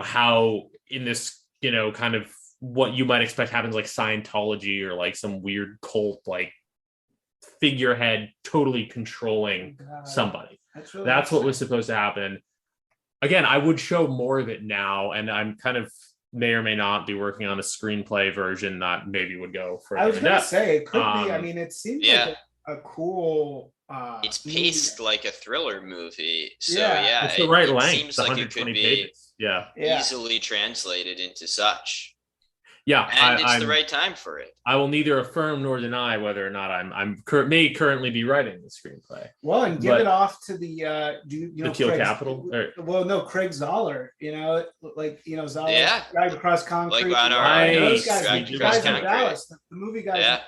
how in this, kind of what you might expect happens, like Scientology or like some weird cult, like figurehead totally controlling somebody. That's what was supposed to happen. Again, I would show more of it now, and I'm kind of may or may not be working on a screenplay version that maybe would go further. I was going to say it could be. I mean, it seems like a cool. It's paced like a thriller movie, so it's the right length. Seems like it could be pages. Easily translated into such. Yeah, and it's the right time for it. I will neither affirm nor deny whether or not may currently be writing the screenplay. Well, and give it off to the the Teal Capital. Craig Zoller. Zoller, Drag Across Concrete. Like on those guys in Dallas. The movie guys.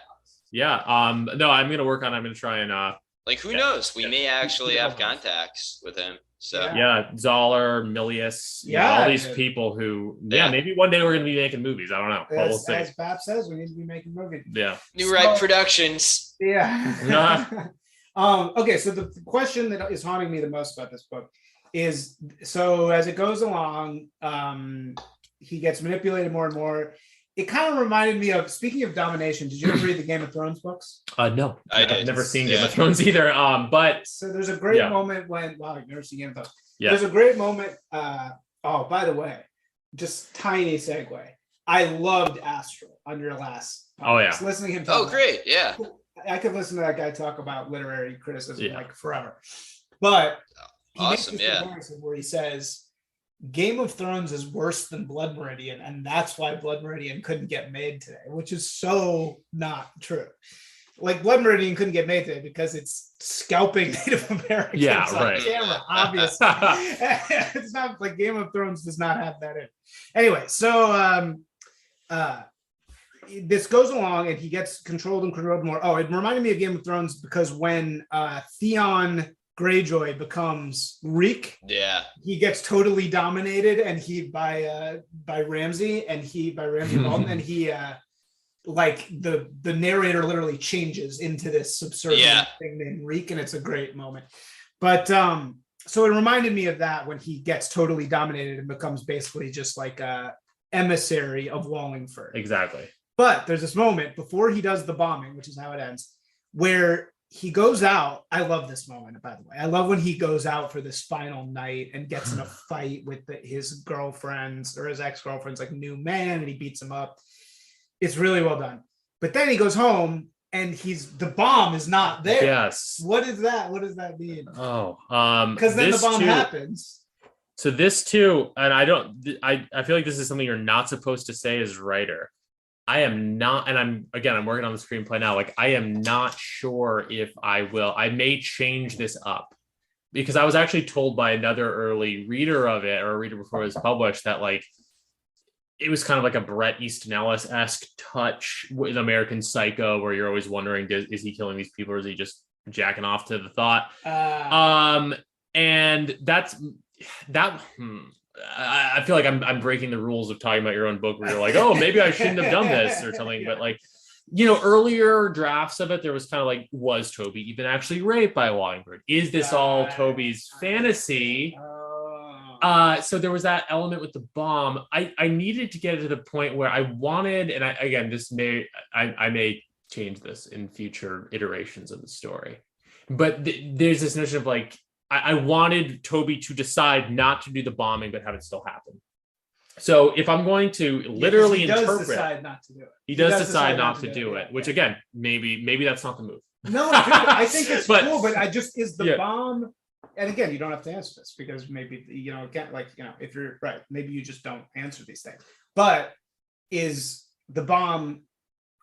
No, I'm gonna work on. I'm gonna try and who knows? We may actually have contacts with him. So Zoller, Milius, all these people who maybe one day we're gonna be making movies. I don't know. We'll see. As Bap says, we need to be making movies. New Right Productions. Okay, so the question that is haunting me the most about this book is, so as it goes along, he gets manipulated more and more. It kind of reminded me of, speaking of domination, did you ever read the Game of Thrones books? No, I've never seen Game of Thrones either. But so there's a great moment when, you've never seen Game of Thrones. Yeah. There's a great moment. By the way, just tiny segue. I loved Astral on your last podcast. Listening to him talk. Oh, great. Yeah. I could listen to that guy talk about literary criticism like forever. But he makes this comparison where he says, Game of Thrones is worse than Blood Meridian, and that's why Blood Meridian couldn't get made today, which is so not true. Like, Blood Meridian couldn't get made today because it's scalping Native Americans on camera, obviously. It's not like Game of Thrones does not have that in. Anyway, so this goes along and he gets controlled more. Oh, it reminded me of Game of Thrones because when Theon Greyjoy becomes Reek, he gets totally dominated, and he by Ramsay Bolton, and he like the narrator literally changes into this subservient thing named Reek, and it's a great moment. But so it reminded me of that when he gets totally dominated and becomes basically just like a emissary of Wallingford. Exactly. But there's this moment before he does the bombing, which is how it ends, where he goes out. I love this moment, by the way. I love when he goes out for this final night and gets in a fight with his girlfriend's or his ex-girlfriend's like new man, and he beats him up. It's really well done. But then he goes home and the bomb is not there. Yes. What is that? What does that mean? Oh, because then the bomb happens. So this too, and I feel like this is something you're not supposed to say as writer. I am not, and I'm working on the screenplay now. Like, I am not sure if I will. I may change this up because I was actually told by another early reader of it, or a reader before it was published, that like it was kind of like a Bret Easton Ellis-esque touch with American Psycho, where you're always wondering, is he killing these people or is he just jacking off to the thought? And that's that. I feel like I'm breaking the rules of talking about your own book where you're like, oh, maybe I shouldn't have done this or something. But like, earlier drafts of it, there was kind of like, was Toby even actually raped by Wallingford? Is this all Toby's fantasy? So there was that element with the bomb. I needed to get to the point where I wanted, and I may change this in future iterations of the story, but there's this notion of like, I wanted Toby to decide not to do the bombing, but have it still happen. So if I'm going to literally interpret, decide not to do it. He does decide not to do it, which again, maybe that's not the move. No, dude, I think it's cool, but is the bomb. And again, you don't have to answer this because maybe if you're right, maybe you just don't answer these things. But is the bomb?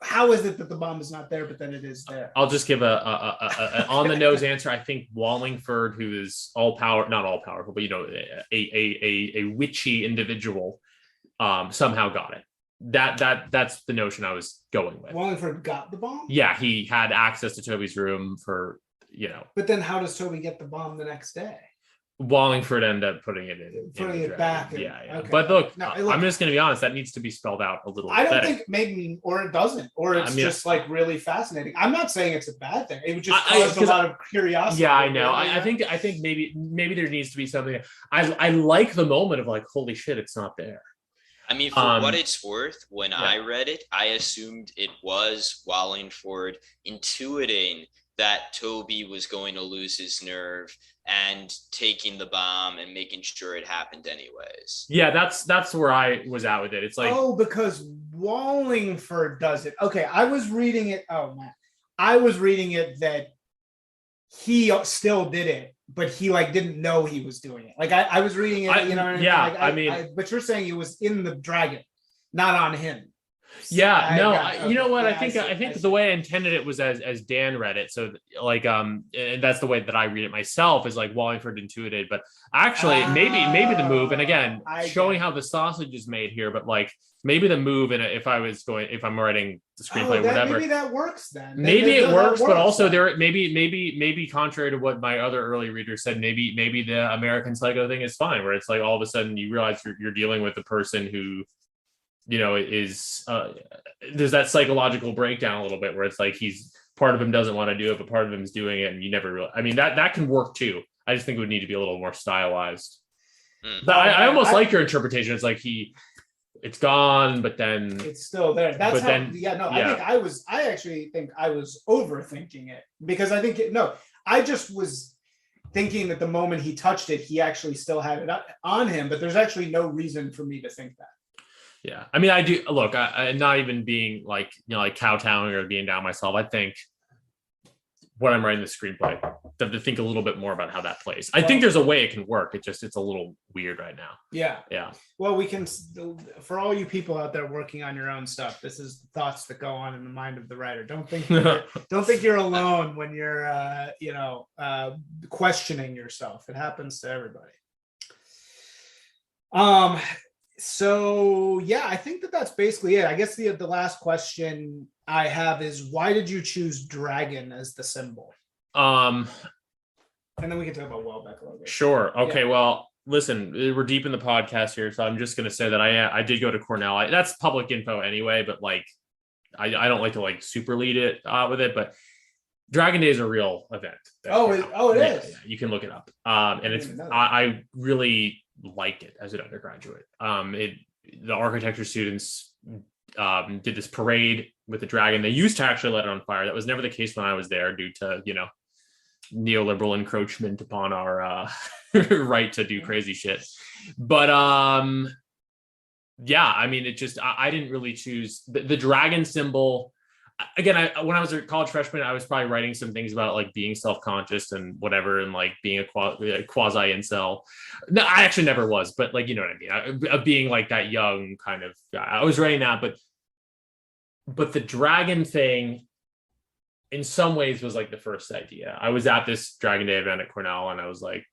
How is it that the bomb is not there, but then it is there? I'll just give a on the nose answer. I think Wallingford, who is not all powerful, but a witchy individual, somehow got it. That's the notion I was going with. Wallingford got the bomb? Yeah, he had access to Toby's room for, But then how does Toby get the bomb the next day? Wallingford ended up putting it back. Yeah. Okay. But look, I'm just going to be honest. That needs to be spelled out a little. I don't think maybe, or it doesn't, or it's just like really fascinating. I'm not saying it's a bad thing. It would just cause a lot of curiosity. Yeah, I know. I think maybe there needs to be something. I like the moment of like, holy shit, it's not there. I mean, for what it's worth, when I read it, I assumed it was Wallingford intuiting that Toby was going to lose his nerve and taking the bomb and making sure it happened anyways. Yeah, that's where I was at with it. It's like, because Wallingford does it. Okay, I was reading it. Oh man, I was reading it that he still did it, but he didn't know he was doing it. Like I was reading it, but you're saying it was in the dragon, not on him. Yeah, you know what? I think the way I intended it was as Dan read it. So and that's the way that I read it myself, is like Wallingford intuited, but actually maybe the move, and again, showing how the sausage is made here, but like maybe the move, and if I'm writing the screenplay, whatever, maybe that works then. Maybe it works, but also there maybe contrary to what my other early readers said, maybe the American Psycho thing is fine, where it's like all of a sudden you realize you're dealing with a person who, is there's that psychological breakdown a little bit where it's like part of him doesn't want to do it, but part of him is doing it, and you never really. I mean, that can work too. I just think it would need to be a little more stylized. But I almost like your interpretation. It's like it's gone, but then it's still there. That's I actually think I was overthinking it, because I think I just was thinking that the moment he touched it, he actually still had it on him, but there's actually no reason for me to think that. Yeah, I mean, I do look. I'm not even being like kowtowing or being down myself. I think when I'm writing the screenplay, to think a little bit more about how that plays. I think there's a way it can work. It's a little weird right now. Yeah. Well, we can, for all you people out there working on your own stuff, this is thoughts that go on in the mind of the writer. Don't think you're alone when you're questioning yourself. It happens to everybody. So yeah, I think that's basically it. I guess the last question I have is, why did you choose dragon as the symbol? And then we can talk about Welbeck a little bit. Sure. Okay. Yeah. Well, listen, we're deep in the podcast here, so I'm just going to say that I did go to Cornell. That's public info anyway, but I don't like to super lead it with it, but Dragon Day is a real event. It is. Yeah, you can look it up. And I really liked it as an undergraduate. The architecture students did this parade with the dragon. They used to actually let it on fire. That was never the case when I was there, due to neoliberal encroachment upon our right to do crazy shit. But yeah, I mean, it just I didn't really choose the dragon symbol. Again, when I was a college freshman, I was probably writing some things about being self-conscious and whatever, and being a quasi incel. No, I actually never was, but you know what I mean. Of being that young kind of guy. I was writing that, but the dragon thing, in some ways, was the first idea. I was at this Dragon Day event at Cornell, and I was like,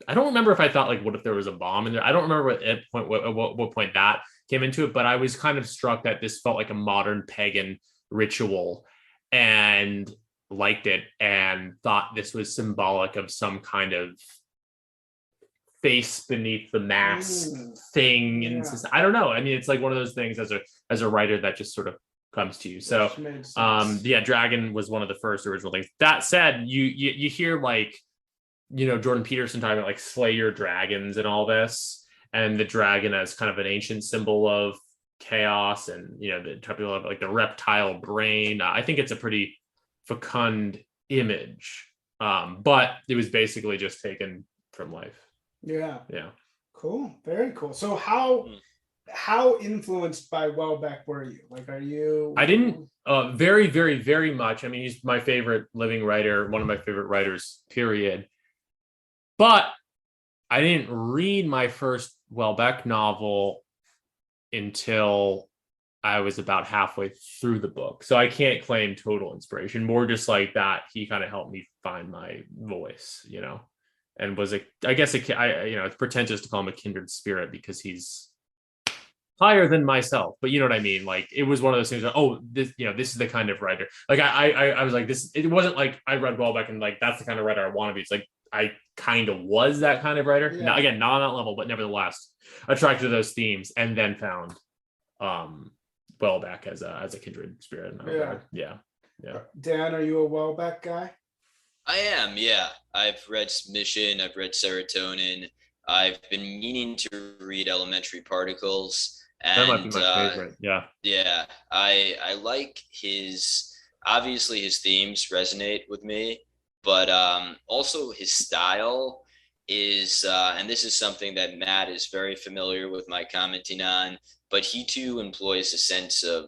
I don't remember if I thought what if there was a bomb in there. I don't remember what point that came into it, but I was kind of struck that this felt like a modern pagan ritual, and liked it, and thought this was symbolic of some kind of face beneath the mask thing. And I don't know. I mean, it's one of those things as a writer that just sort of comes to you. So yeah, dragon was one of the first original things. That said, you hear like, you know, Jordan Peterson talking about like slay your dragons and all this, and the dragon as kind of an ancient symbol of chaos, and you know, the type of like the reptile brain. I think it's a pretty fecund image, but it was basically just taken from life. Yeah Cool, very cool. So how influenced by Welbeck were you? Like, are you? I didn't very, very, very much. I mean, he's my favorite living writer, one of my favorite writers, period. But I didn't read my first Welbeck novel until I was about halfway through the book. So I can't claim total inspiration, more just like that. He kind of helped me find my voice, you know, and was I guess you know, it's pretentious to call him a kindred spirit because he's higher than myself, but you know what I mean? Like, it was one of those things where, oh, this, you know, this is the kind of writer. Like I was like, this, it wasn't like I read Welbeck and like, that's the kind of writer I want to be. It's like, I kind of was that kind of writer. Now, again, not on that level, but nevertheless attracted to those themes, and then found Welbeck as a kindred spirit. Yeah. Dan, are you a Welbeck guy? I am, yeah. I've read Submission, I've read Serotonin. I've been meaning to read Elementary Particles. And that might be my favorite. Yeah. I like obviously his themes resonate with me, but also his style is, and this is something that Matt is very familiar with my commenting on, but he too employs a sense of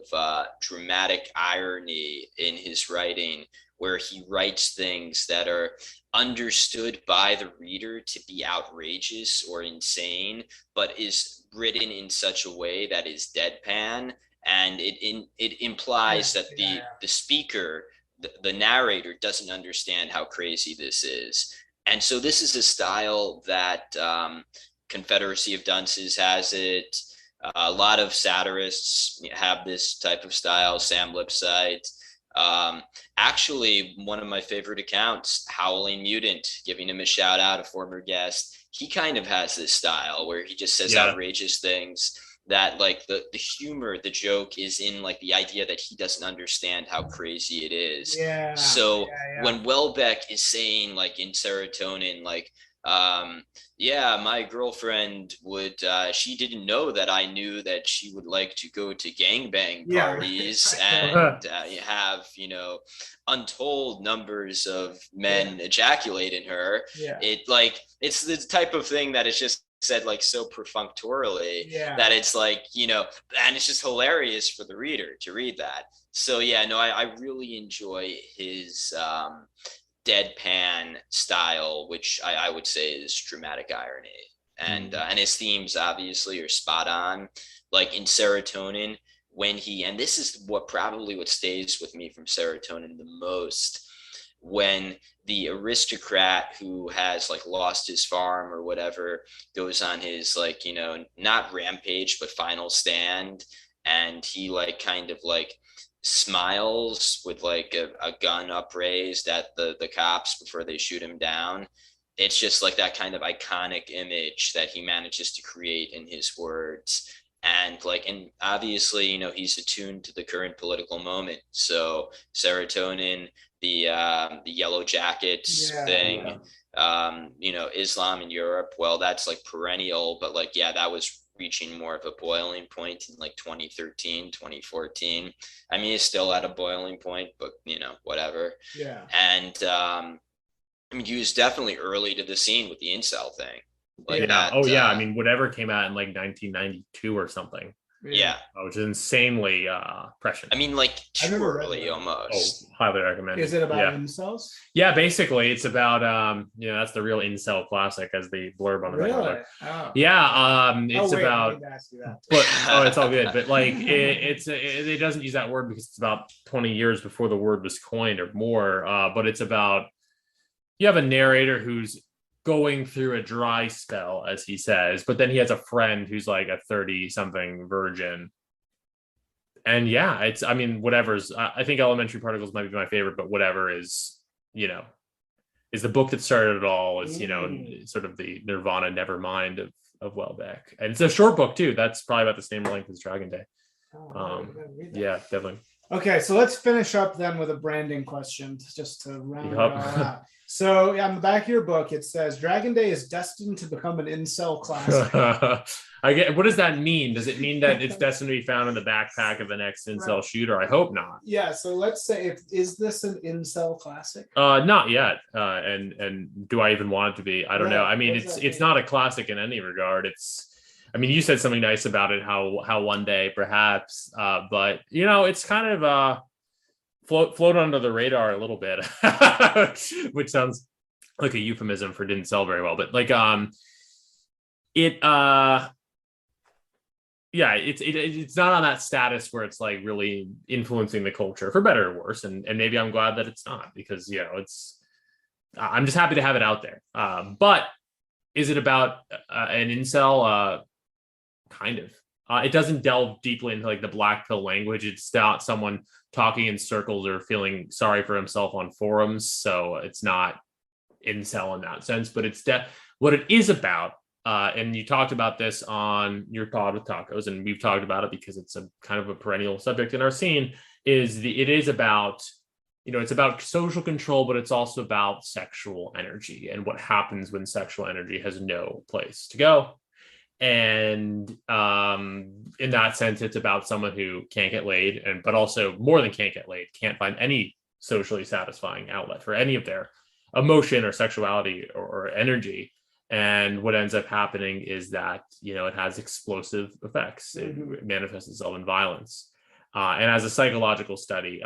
dramatic irony in his writing, where he writes things that are understood by the reader to be outrageous or insane, but is written in such a way that is deadpan, and it implies that the speaker, the narrator, doesn't understand how crazy this is. And so this is a style that Confederacy of Dunces has it. A lot of satirists have this type of style. Sam Lipsyte. Actually, one of my favorite accounts, Howling Mutant, giving him a shout out, a former guest, he kind of has this style where he just says outrageous things that, like, the humor, the joke is in like the idea that he doesn't understand how crazy it is. So when Welbeck is saying, like in Serotonin, like, my girlfriend would, she didn't know that I knew that she would like to go to gangbang parties and have, you know, untold numbers of men ejaculate in her. It's the type of thing that is just said like so perfunctorily that it's like, you know, and it's just hilarious for the reader to read that. So I really enjoy his deadpan style, which I would say is dramatic irony, and his themes obviously are spot on. Like in Serotonin, when and this is what stays with me from Serotonin the most, when the aristocrat who has like lost his farm or whatever goes on his, like, you know, not rampage but final stand, and he like kind of like smiles with like a gun upraised at the cops before they shoot him down. It's just like that kind of iconic image that he manages to create in his words. And obviously, you know, he's attuned to the current political moment. So Serotonin, the yellow jackets thing, you know, Islam in Europe, well, that's like perennial, but like, that was reaching more of a boiling point in like 2013, 2014. I mean, it's still at a boiling point, but you know, whatever. And I mean, he was definitely early to the scene with the incel thing. Like I mean, whatever came out in like 1992 or something. Which is insanely prescient. I mean, like too early almost. Highly recommend. Is it about incels? Yeah, basically it's about that's the real incel classic, as the blurb on the back of the book. It's about it's all good, but like it doesn't use that word because it's about 20 years before the word was coined or more, but it's about, you have a narrator who's going through a dry spell, as he says, but then he has a friend who's like a 30-something virgin. And it's, I mean, whatever's, I think Elementary Particles might be my favorite, but whatever is, you know, is the book that started it all. It's, you know, sort of the Nirvana Nevermind of Welbeck. And it's a short book too. That's probably about the same length as Dragon Day. Definitely. Okay, so let's finish up then with a branding question just to round it all out. So on the back of your book, it says Dragon Day is destined to become an incel classic. What does that mean? Does it mean that it's destined to be found in the backpack of the next incel shooter? I hope not. Yeah. So let's say, is this an incel classic? Not yet. And do I even want it to be? I don't know. I mean, it's not a classic in any regard. I mean, you said something nice about it, how one day perhaps, but it's kind of float under the radar a little bit, which sounds like a euphemism for didn't sell very well, but like it's not on that status where it's like really influencing the culture for better or worse, and maybe I'm glad that it's not, because I'm just happy to have it out there. But is it about an incel? Kind of. It doesn't delve deeply into like the black pill language. It's not someone talking in circles or feeling sorry for himself on forums. So it's not incel in that sense, but it's what it is about. And you talked about this on your pod with tacos, and we've talked about it because it's a kind of a perennial subject in our scene. It is about, it's about social control, but it's also about sexual energy and what happens when sexual energy has no place to go. And in that sense, it's about someone who can't get laid, but also more than can't get laid, can't find any socially satisfying outlet for any of their emotion or sexuality or energy. And what ends up happening is that, it has explosive effects. It manifests itself in violence. And as a psychological study,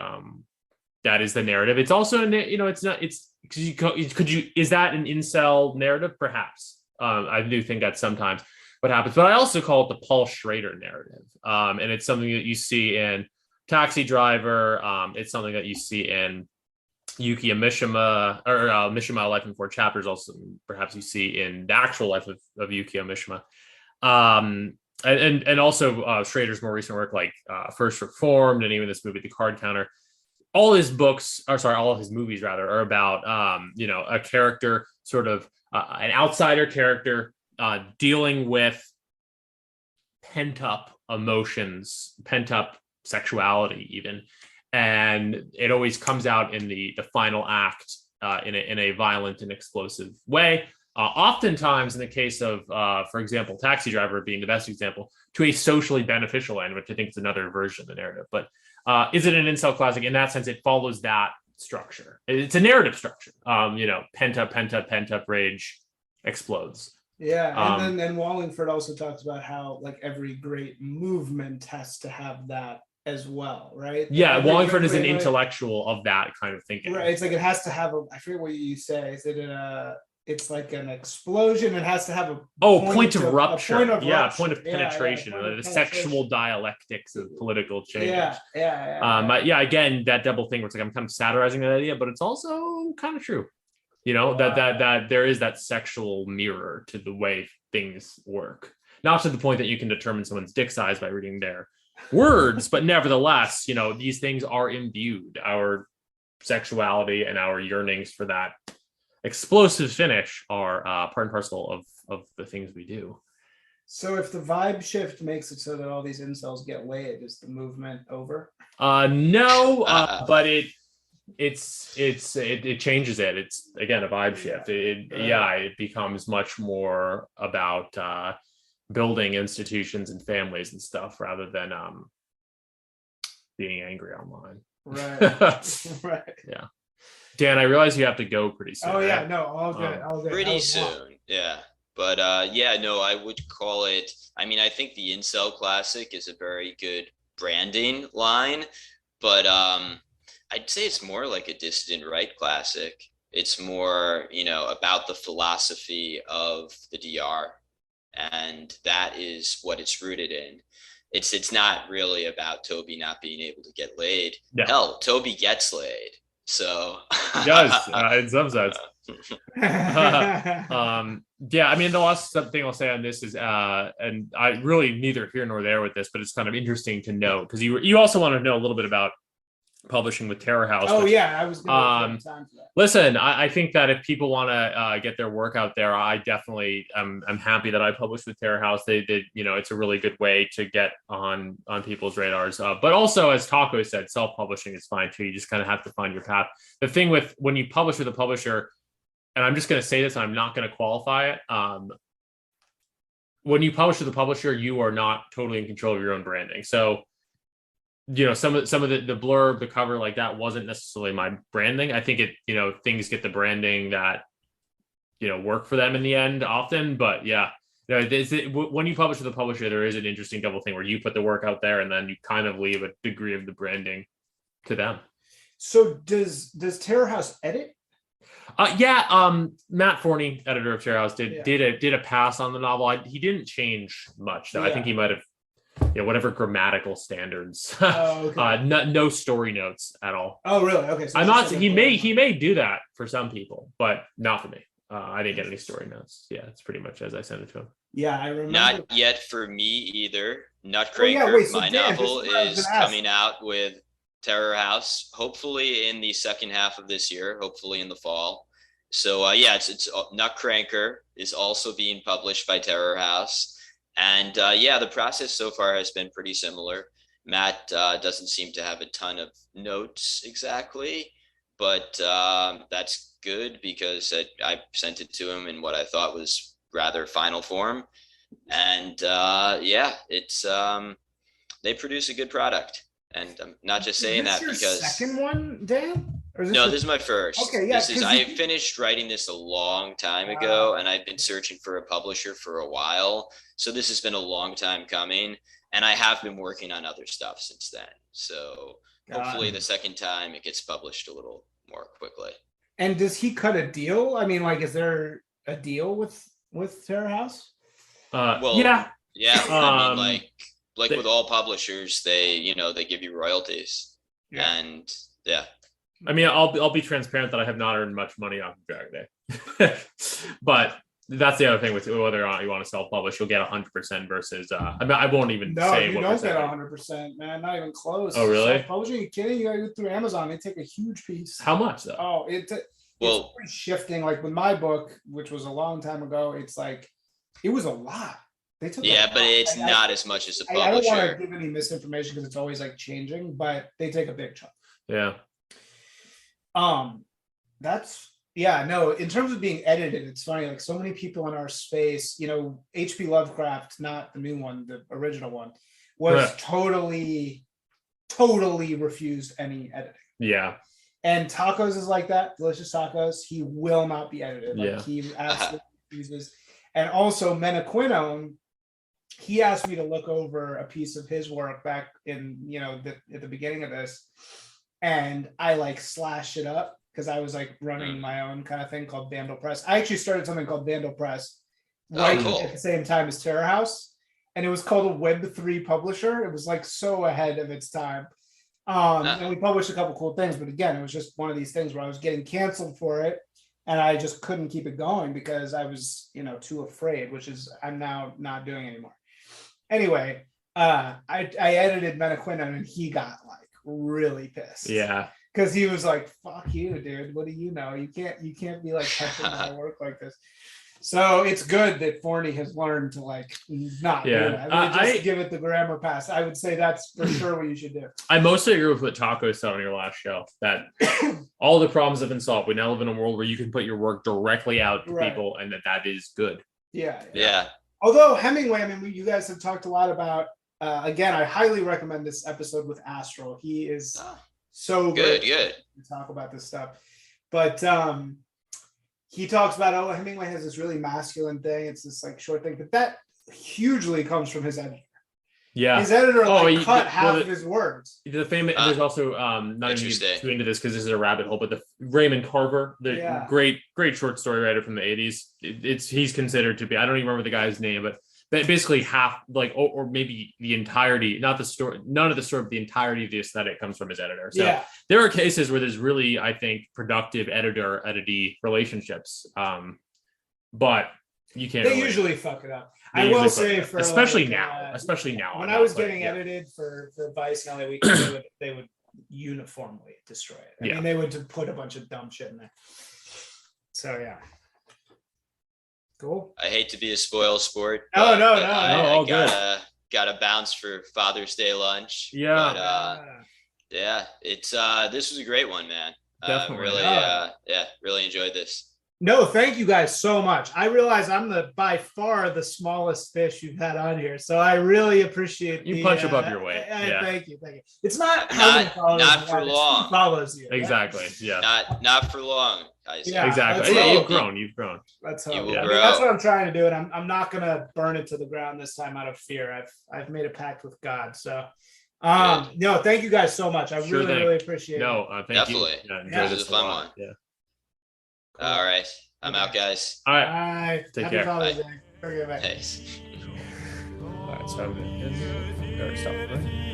that is the narrative. It's also, is that an incel narrative? Perhaps. I do think that sometimes what happens, but I also call it the Paul Schrader narrative. And it's something that you see in Taxi Driver. It's something that you see in Yukiya Mishima, or Mishima, Life in Four Chapters. Also, perhaps you see in the actual life of Yukiya Mishima. And also Schrader's more recent work, like First Reformed, and even this movie, The Card Counter. All his movies rather, are about, a character, sort of an outsider character, dealing with pent-up emotions, pent-up sexuality even, and it always comes out in the final act in a violent and explosive way. Oftentimes, in the case of, for example, Taxi Driver being the best example, to a socially beneficial end, which I think is another version of the narrative. But is it an incel classic? In that sense, it follows that structure. It's a narrative structure. Pent up rage explodes. Yeah, and then Wallingford also talks about how like every great movement has to have that as well, right? Yeah, Wallingford is an intellectual of that kind of thinking. Right, it's like it has to have I forget what you say. Is it it's like an explosion? It has to have a point of rupture. Point of penetration. The sexual dialectics of political change. Yeah. Again, that double thing where it's like I'm kind of satirizing that idea, but it's also kind of true. That there is that sexual mirror to the way things work. Not to the point that you can determine someone's dick size by reading their words, but nevertheless, these things are imbued. Our sexuality and our yearnings for that explosive finish are part and parcel of the things we do. So if the vibe shift makes it so that all these incels get laid, is the movement over? No, but it changes it. It's again a vibe shift. It becomes much more about building institutions and families and stuff rather than being angry online. Right. Right. Yeah. Dan, I realize you have to go pretty soon. Oh yeah, no, all good. Pretty soon. Yeah. But I would call it, I think the incel classic is a very good branding line, but I'd say it's more like a dissident right classic. It's more, about the philosophy of the DR, and that is what it's rooted in. It's not really about Toby not being able to get laid. Yeah. Hell, Toby gets laid. So he does in some sense. The last thing I'll say on this is, and I really neither here nor there with this, but it's kind of interesting to know because you also want to know a little bit about publishing with Terror House. Oh, yeah, I was going to time for that. Listen, I think that if people want to get their work out there, I definitely I'm happy that I published with Terror House. They did, it's a really good way to get on people's radars. But also, as Taco said, self-publishing is fine too. You just kind of have to find your path. The thing with when you publish with a publisher, and I'm just going to say this, I'm not going to qualify it. When you publish with a publisher, you are not totally in control of your own branding. So, some of the blurb, the cover, like that wasn't necessarily my branding. I think things get the branding that, work for them in the end often. But yeah, when you publish with a publisher, there is an interesting double thing where you put the work out there and then you kind of leave a degree of the branding to them. So does Terror House edit? Matt Forney, editor of Terror House, did a pass on the novel. He didn't change much, though. I think he might have, whatever grammatical standards. Okay. No story notes at all. Oh, really? Okay. So I'm not. He may do that for some people, but not for me. I didn't get any story notes. Yeah, it's pretty much as I sent it to him. Yeah, I remember. Not yet for me either. Nutcracker, my novel, is coming out with Terror House, hopefully in the second half of this year, hopefully in the fall. So it's Nutcracker is also being published by Terror House, and the process so far has been pretty similar. Matt doesn't seem to have a ton of notes exactly, but that's good because I sent it to him in what I thought was rather final form, and it's they produce a good product. And I'm not just saying that because second one, Dan? This is my first. Okay, yeah. I finished writing this a long time ago, and I've been searching for a publisher for a while. So this has been a long time coming, and I have been working on other stuff since then. So hopefully the second time it gets published a little more quickly. And does he cut a deal? I mean, is there a deal with Terror House? Yeah. I mean, like with all publishers, they give you royalties, and I mean, I'll be transparent that I have not earned much money off of Dragon Day, but that's the other thing with whether or not you want to self-publish, you'll get 100% versus. I won't even say you what don't get 100%, man. Not even close. Oh, really? Self-publishing? Are you kidding? You got to go through Amazon. They take a huge piece. How much though? Oh, it's shifting. Like with my book, which was a long time ago, it's like it was a lot. But it's not as much as a publisher. I don't want to give any misinformation because it's always like changing, but they take a big chunk. Yeah. In terms of being edited, it's funny, like so many people in our space, H.P. Lovecraft, not the new one, the original one, was totally refused any editing. Yeah. And Tacos is like that. Delicious Tacos, he will not be edited. He absolutely refuses. And also Menaquinone, he asked me to look over a piece of his work back in, at the beginning of this. And I slashed it up because I was running my own kind of thing called Vandal Press. I actually started something called Vandal Press at the same time as Terror House. And it was called a Web3 publisher. It was so ahead of its time. And we published a couple cool things, but again, it was just one of these things where I was getting canceled for it. And I just couldn't keep it going because I was, too afraid, which is I'm now not doing anymore. Anyway, I edited Menaquinone and he got really pissed. Yeah. Because he was like, "Fuck you, dude. What do you know? You can't be touching my work like this." So it's good that Forney has learned to not do that. I mean, just give it the grammar pass. I would say that's for sure what you should do. I mostly agree with what Taco said on your last show, that all the problems have been solved. We now live in a world where you can put your work directly out to people, and that is good. Yeah. Although Hemingway, I mean, you guys have talked a lot about. Again, I highly recommend this episode with Astral. He is so good to talk about this stuff. But he talks about, Hemingway has this really masculine thing. It's this short thing, but that hugely comes from his editor. Yeah, his editor cut half of his words. The famous. There's also not even too into this because this is a rabbit hole, but the Raymond Carver, the great short story writer from the 80s. He's considered to be. I don't even remember the guy's name, but basically half, or maybe the entirety, not the story, none of the story, but the entirety of the aesthetic comes from his editor. So there are cases where there's really, I think, productive editor-editee relationships. But you can't. They usually fuck it up. I will say, especially now. When I was getting edited for Vice and LA Weekly, they would uniformly destroy it. I mean, they would put a bunch of dumb shit in there. So yeah. Cool. I hate to be a spoil sport. Oh, no. I gotta bounce for Father's Day lunch. Yeah. But it's this was a great one, man. Definitely. Really enjoyed this. No, thank you guys so much. I realize I'm by far the smallest fish you've had on here, so I really appreciate you punch above your weight. Thank you. It's not for long. Follows you. Exactly. Yeah. Not for long. Yeah, exactly. Yeah, you've grown. That's how that's what I'm trying to do, and I'm not gonna burn it to the ground this time out of fear. I've made a pact with God. So no, thank you guys so much. I really appreciate it. No, thank you. Definitely. Yeah, this was a fun one. Yeah. Cool. All right. I'm out, guys. All right. Take care. Thanks. All right, so I'm gonna stop. Right?